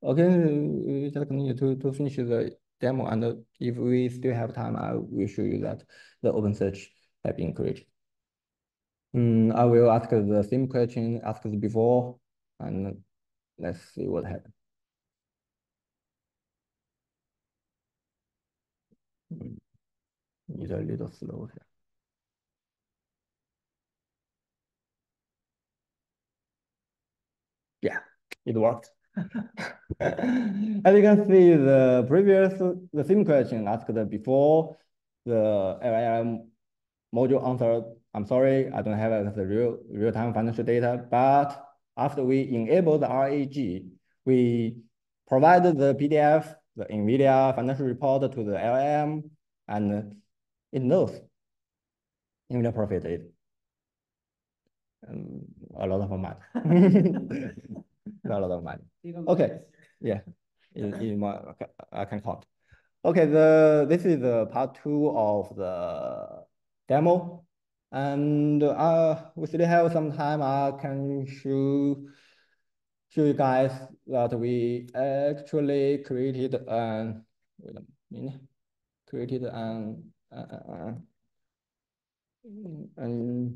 Okay, we just continue to finish the demo, and if we still have time, I will show you that the open search have been created. I will ask the same question asked before, and let's see what happens. It's a little slow here. Yeah, it worked. As you can see, the same question asked before, the LLM module answered, I'm sorry, I don't have the real-time financial data, but after we enable the RAG, we provided the PDF, the NVIDIA financial report to the LLM, and it knows NVIDIA profited a lot of money. A lot of money. Okay, yeah, I can count. Okay, this is the part 2 of the demo, and we still have some time. I can show you guys that we actually created an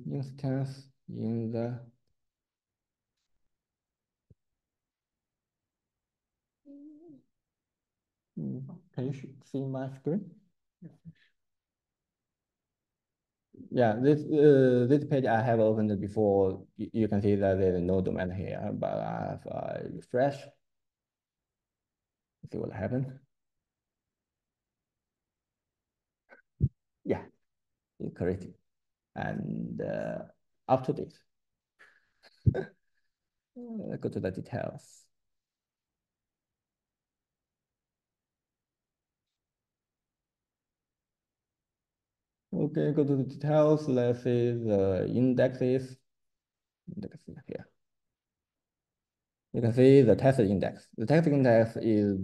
instance in the can you see my screen? Yeah, this page I have opened before. You can see that there's no domain here, but if I refresh, see what happened. Yeah, it's correct. And up to date. Go to the details. Okay, go to the details. Let's see the indexes. Indexes here. You can see the test index. The test index is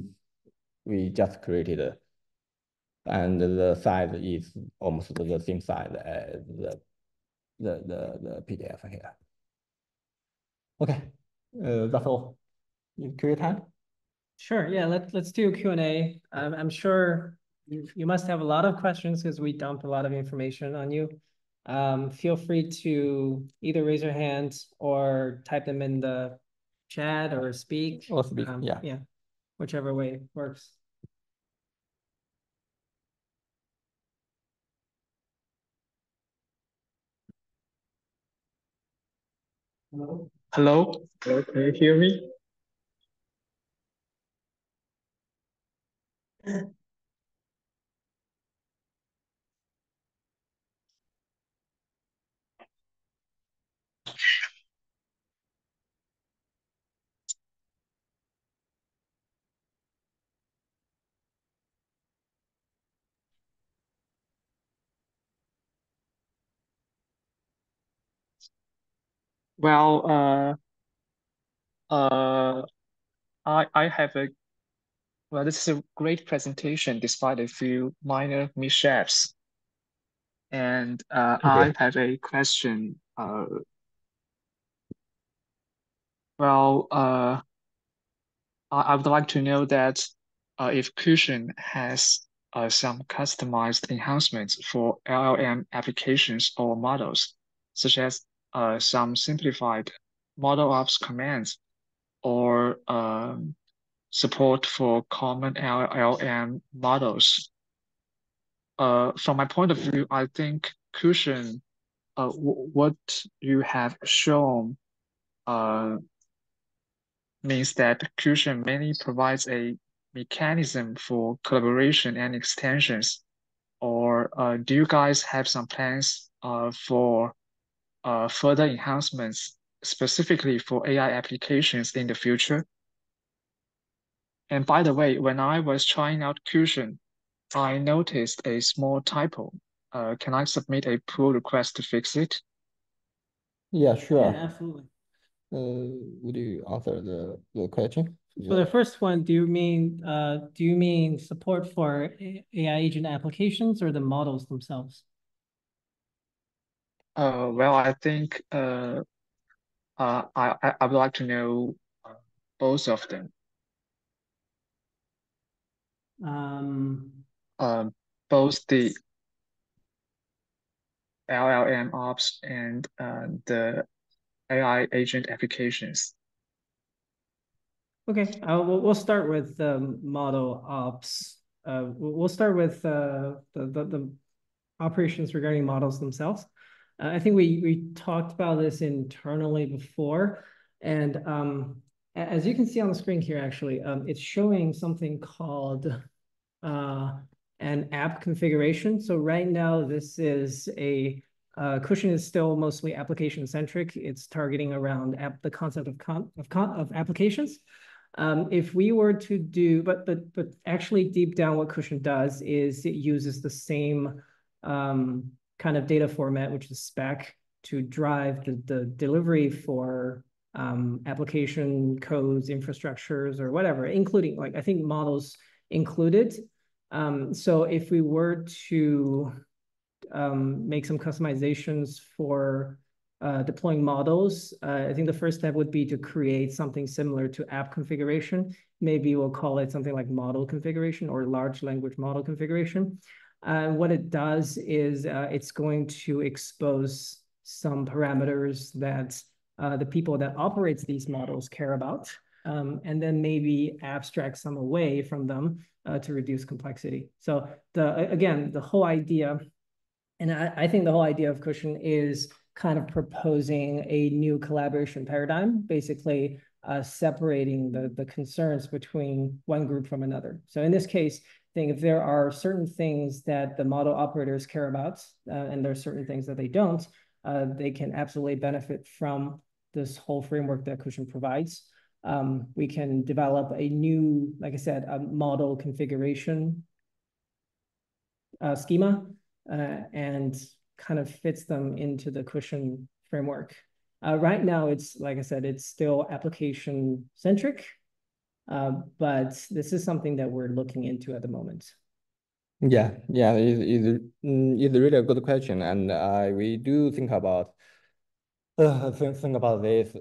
we just created, and the size is almost the same size as the PDF here. Okay, that's all. Q&A time. Sure. Yeah, let's do a Q&A. I'm sure you must have a lot of questions because we dumped a lot of information on you. Feel free to either raise your hand or type them in the chat or speak. Or speak, yeah. Yeah, whichever way works. Hello? Hello, can you hear me? Well, I have a, well, this is a great presentation despite a few minor mishaps. And I have a question. Well, I would like to know that if Kusion has some customized enhancements for LLM applications or models, such as some simplified model ops commands or support for common LLM models. From my point of view, I think Kusion, what you have shown means that Kusion mainly provides a mechanism for collaboration and extensions. Or do you guys have some plans for further enhancements specifically for AI applications in the future? And by the way, when I was trying out Kusion, I noticed a small typo. Can I submit a pull request to fix it? Yeah, sure. Yeah, absolutely. Would you answer the question? So the first one, do you mean support for AI agent applications or the models themselves? Well, I think I would like to know both of them. Um, Both the LLM ops and the AI agent applications. Okay, we'll start with model ops. We'll start with the operations regarding models themselves. I think we talked about this internally before, and as you can see on the screen here, actually, it's showing something called an app configuration. So right now, this is Kusion is still mostly application centric. It's targeting around the concept of applications. If we were to do, but actually deep down, what Kusion does is it uses the same kind of data format, which is spec, to drive the delivery for application codes, infrastructures, or whatever, including like I think models included. So if we were to make some customizations for deploying models, I think the first step would be to create something similar to app configuration. Maybe we'll call it something like model configuration or large language model configuration. What it does is it's going to expose some parameters that the people that operates these models care about, and then maybe abstract some away from them to reduce complexity. So again, the whole idea, and I think the whole idea of Kusion is kind of proposing a new collaboration paradigm, basically separating the concerns between one group from another. So in this case, I think if there are certain things that the model operators care about, and there are certain things that they don't, they can absolutely benefit from this whole framework that Kusion provides. We can develop a new, like I said, a model configuration schema and kind of fits them into the Cushion framework. Right now, it's like I said, it's still application centric, but this is something that we're looking into at the moment. Yeah, it's really a good question, and we do think about this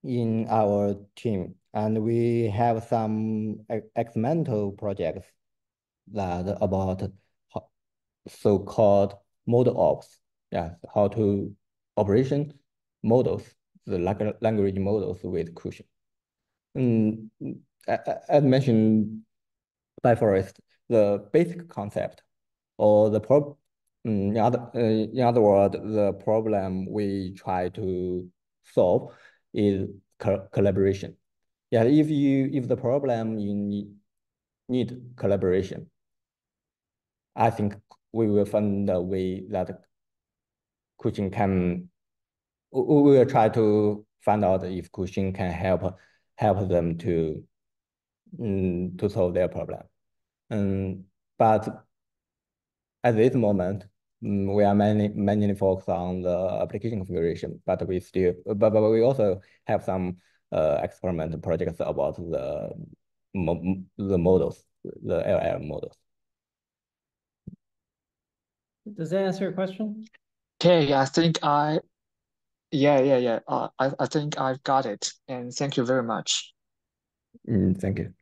in our team, and we have some experimental projects that about so-called model ops. Yeah, how to operation models, the language models with Cushion. As mentioned by Forrest, the basic concept or in other words, the problem we try to solve is collaboration. Yeah, if the problem you need collaboration, I think we will find a way that Cushion can. We will try to find out if Cushion can help them to solve their problem. But at this moment, we are mainly focused on the application configuration, but we also have some experiment projects about the models, the LLM models. Does that answer your question? Okay, I think yeah. I think I've got it, and thank you very much. Thank you.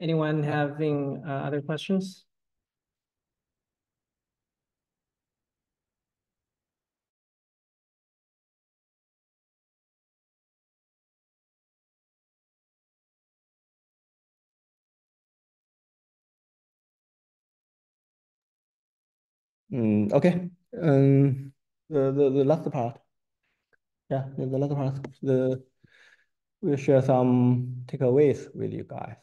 Anyone having other questions? Okay. The last part. Yeah, the last part. We'll share some takeaways with you guys.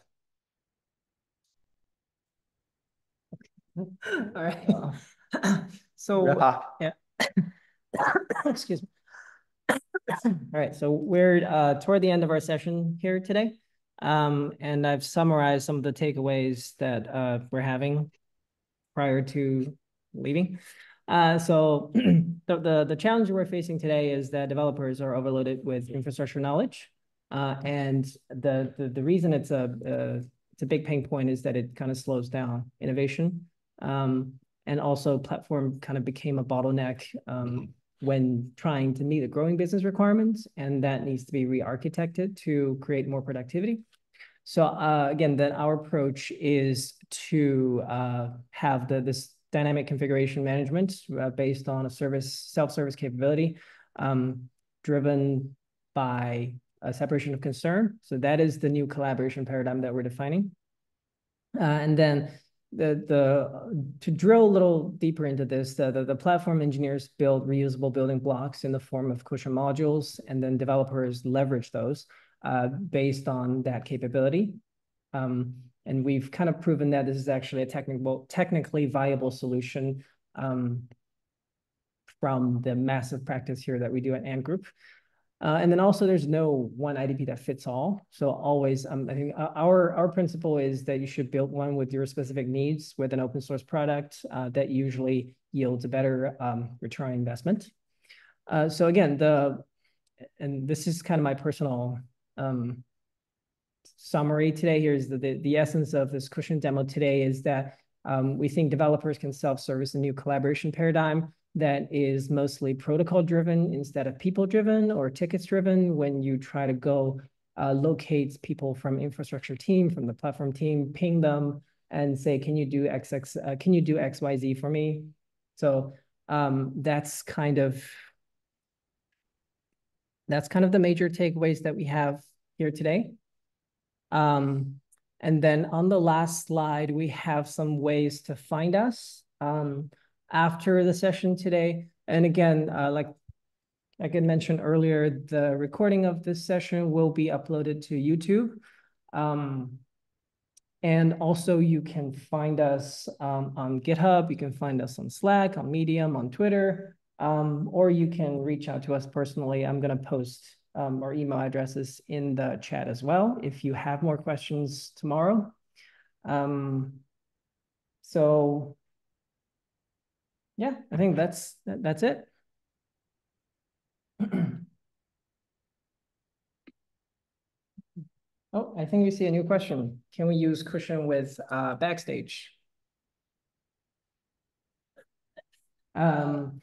All right. So yeah. Excuse me. All right, so we're toward the end of our session here today. And I've summarized some of the takeaways that we're having prior to leaving. So the challenge we're facing today is that developers are overloaded with infrastructure knowledge. And the reason it's a big pain point is that it kind of slows down innovation. And also platform kind of became a bottleneck when trying to meet the growing business requirements, and that needs to be re-architected to create more productivity. So again, then our approach is to have this dynamic configuration management based on a self-service capability driven by a separation of concern. So that is the new collaboration paradigm that we're defining. And then to drill a little deeper into this, the platform engineers build reusable building blocks in the form of Cushion modules, and then developers leverage those based on that capability. And we've kind of proven that this is actually a technically viable solution from the massive practice here that we do at Ant Group. And then also there's no one IDP that fits all. So always, I think our principle is that you should build one with your specific needs with an open source product that usually yields a better return on investment. So again, and this is kind of my personal summary today. Here's the essence of this Cushion demo today is that we think developers can self-service a new collaboration paradigm that is mostly protocol driven instead of people driven or tickets driven. When you try to go locate people from infrastructure team, from the platform team, ping them and say, can you do XYZ for me? So that's kind of the major takeaways that we have here today. And then on the last slide, we have some ways to find us after the session today. And again, like I mentioned earlier, the recording of this session will be uploaded to YouTube. And also you can find us on GitHub. You can find us on Slack, on Medium, on Twitter. or you can reach out to us personally. I'm going to post our email addresses in the chat as well if you have more questions tomorrow. So yeah, I think that's it. Oh, I think we see a new question. Can we use Cushion with Backstage? I'm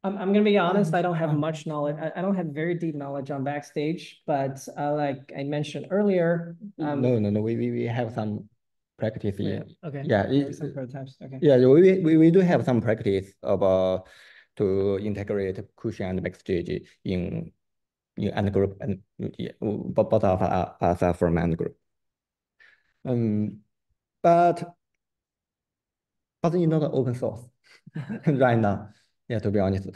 going to be honest, I don't have much knowledge. I don't have very deep knowledge on Backstage, but like I mentioned earlier. No, we have some practice in. Okay. Yeah, some prototypes. Okay. Yeah, we do have some practice about to integrate Cushion and Backstage in Ant group, and yeah, both of us are from Ant group. But it's not open source right now. Yeah, to be honest.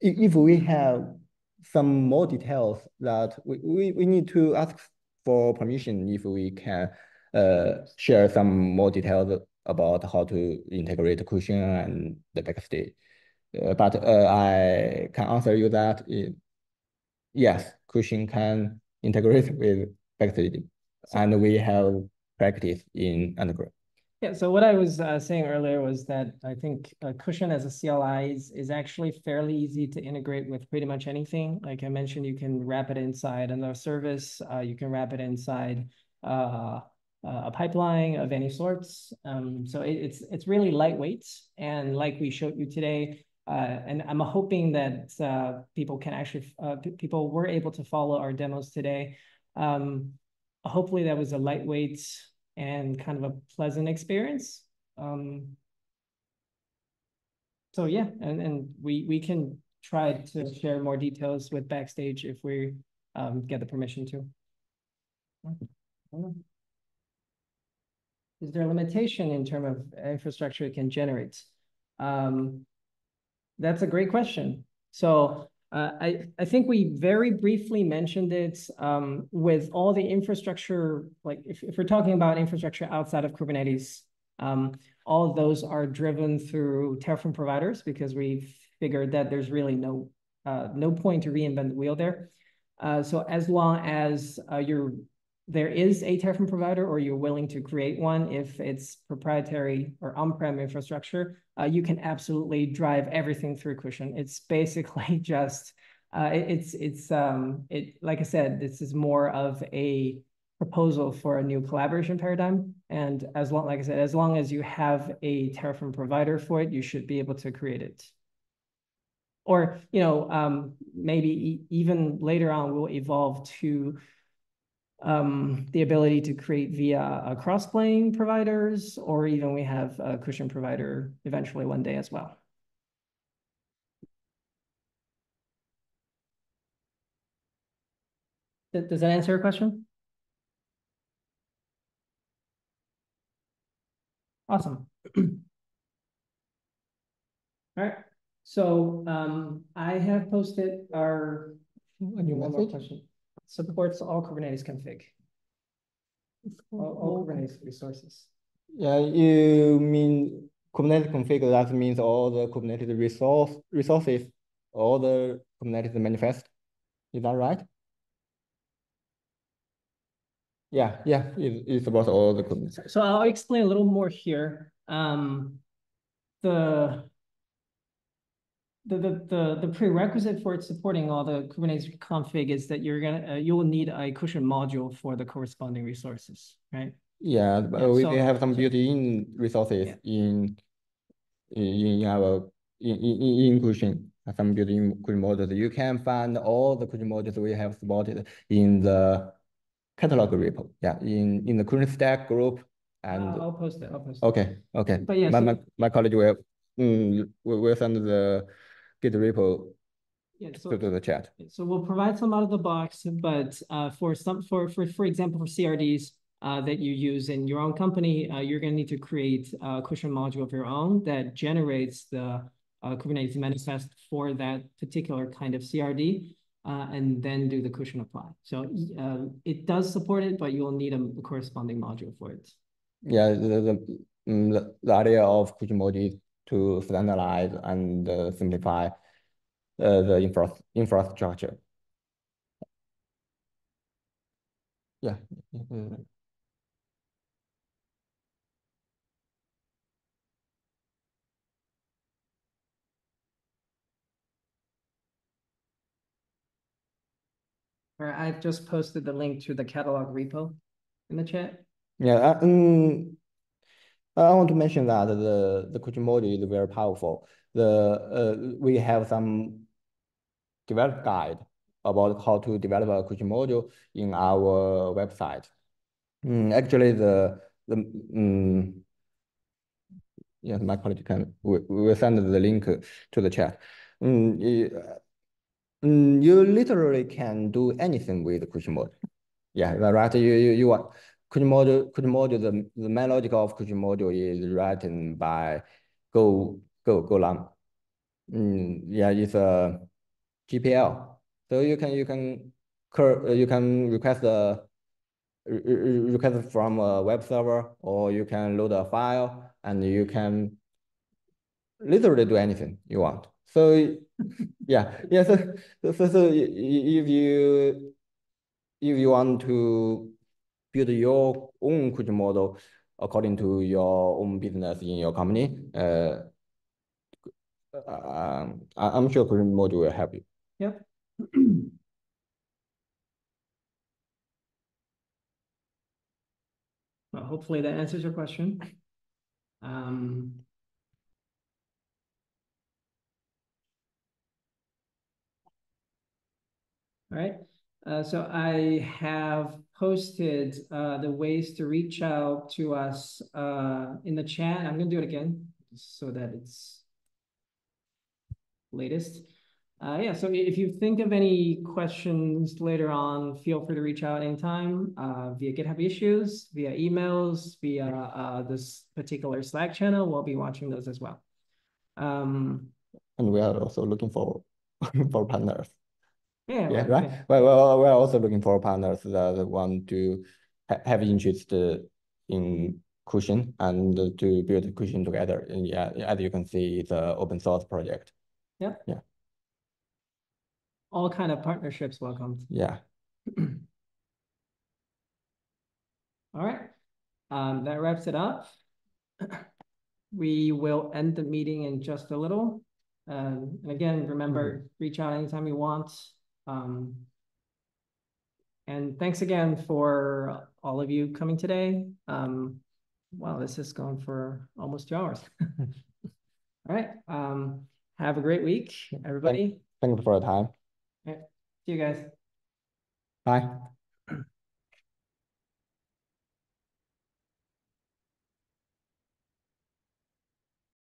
If we have some more details that we need to ask for permission if we can share some more details about how to integrate Cushion and the Backstage. But I can answer you that yes, Cushion can integrate with Backstage, and we have practice in undergrad. Yeah, so what I was saying earlier was that I think Cushion as a CLI is actually fairly easy to integrate with pretty much anything. Like I mentioned, you can wrap it inside another service. You can wrap it inside a pipeline of any sorts. So it's really lightweight. And like we showed you today, and I'm hoping that people can actually, people were able to follow our demos today. Hopefully that was a lightweight and kind of a pleasant experience. So yeah, and we can try to share more details with Backstage if we get the permission to. Is there a limitation in terms of infrastructure it can generate? That's a great question. So I think we very briefly mentioned it with all the infrastructure, like if we're talking about infrastructure outside of Kubernetes, all of those are driven through Terraform providers because we figured that there's really no point to reinvent the wheel there. So as long as there is a Terraform provider or you're willing to create one, if it's proprietary or on-prem infrastructure, you can absolutely drive everything through Cushion. It's basically just, like I said, this is more of a proposal for a new collaboration paradigm. And like I said, as long as you have a Terraform provider for it, you should be able to create it. Or, maybe even later on, we'll evolve to the ability to create via cross-plane providers, or even we have a Cushion provider eventually one day as well. Does that answer your question? Awesome. All right. So I have posted our one more question. Supports all Kubernetes config. All Kubernetes resources. Yeah, you mean Kubernetes config, that means all the Kubernetes resources, all the Kubernetes manifest. Is that right? Yeah, it's about all the Kubernetes. So I'll explain a little more here. The prerequisite for it supporting all the Kubernetes config is that you will need a Cushion module for the corresponding resources, right? Yeah, we have some built-in resources in our Cushion, some built-in Cushion modules. You can find all the Cushion modules we have supported in the catalog repo. Yeah, in the KusionStack group. And I'll post it. Okay. But yeah, my colleague will send the Git repo to the chat. So we'll provide some out of the box, but for example, for CRDs that you use in your own company, you're going to need to create a Cushion module of your own that generates the Kubernetes manifest for that particular kind of CRD, and then do the Cushion apply. So it does support it, but you'll need a corresponding module for it. Yeah, the idea of Cushion module is to standardize and simplify the infrastructure. Yeah. All right, I've just posted the link to the catalog repo in the chat. Yeah, I want to mention that the Kusion module is very powerful. We have some develop guide about how to develop a Kusion module in our website. Actually, yeah, my colleague we will send the link to the chat. You literally can do anything with the Kusion module. Yeah, right. You want Kusion module. The main logic of Kusion module is written by Golang. Yeah, it's a GPL. So you can request request from a web server, or you can load a file, and you can literally do anything you want. So yeah. So if you want to build your own Kusion model according to your own business in your company, I'm sure Kusion module will help you. Yep. Well, hopefully that answers your question. All right. So I have posted the ways to reach out to us in the chat. I'm going to do it again so that it's latest. Yeah, so if you think of any questions later on, feel free to reach out anytime via GitHub issues, via emails, via this particular Slack channel. We'll be watching those as well. And we are also looking for partners. Yeah, Yeah, right. right. Yeah. Well, we're also looking for partners that want to have interest in Kusion and to build Kusion together. And yeah, as you can see, it's an open source project. Yep. Yeah. All kind of partnerships welcomed. Yeah. All right. That wraps it up. We will end the meeting in just a little. And again, remember, reach out anytime you want. And thanks again for all of you coming today. Wow, this has gone for almost 2 hours. All right. Have a great week, everybody. Thank you for your time. All right. See you guys. Bye.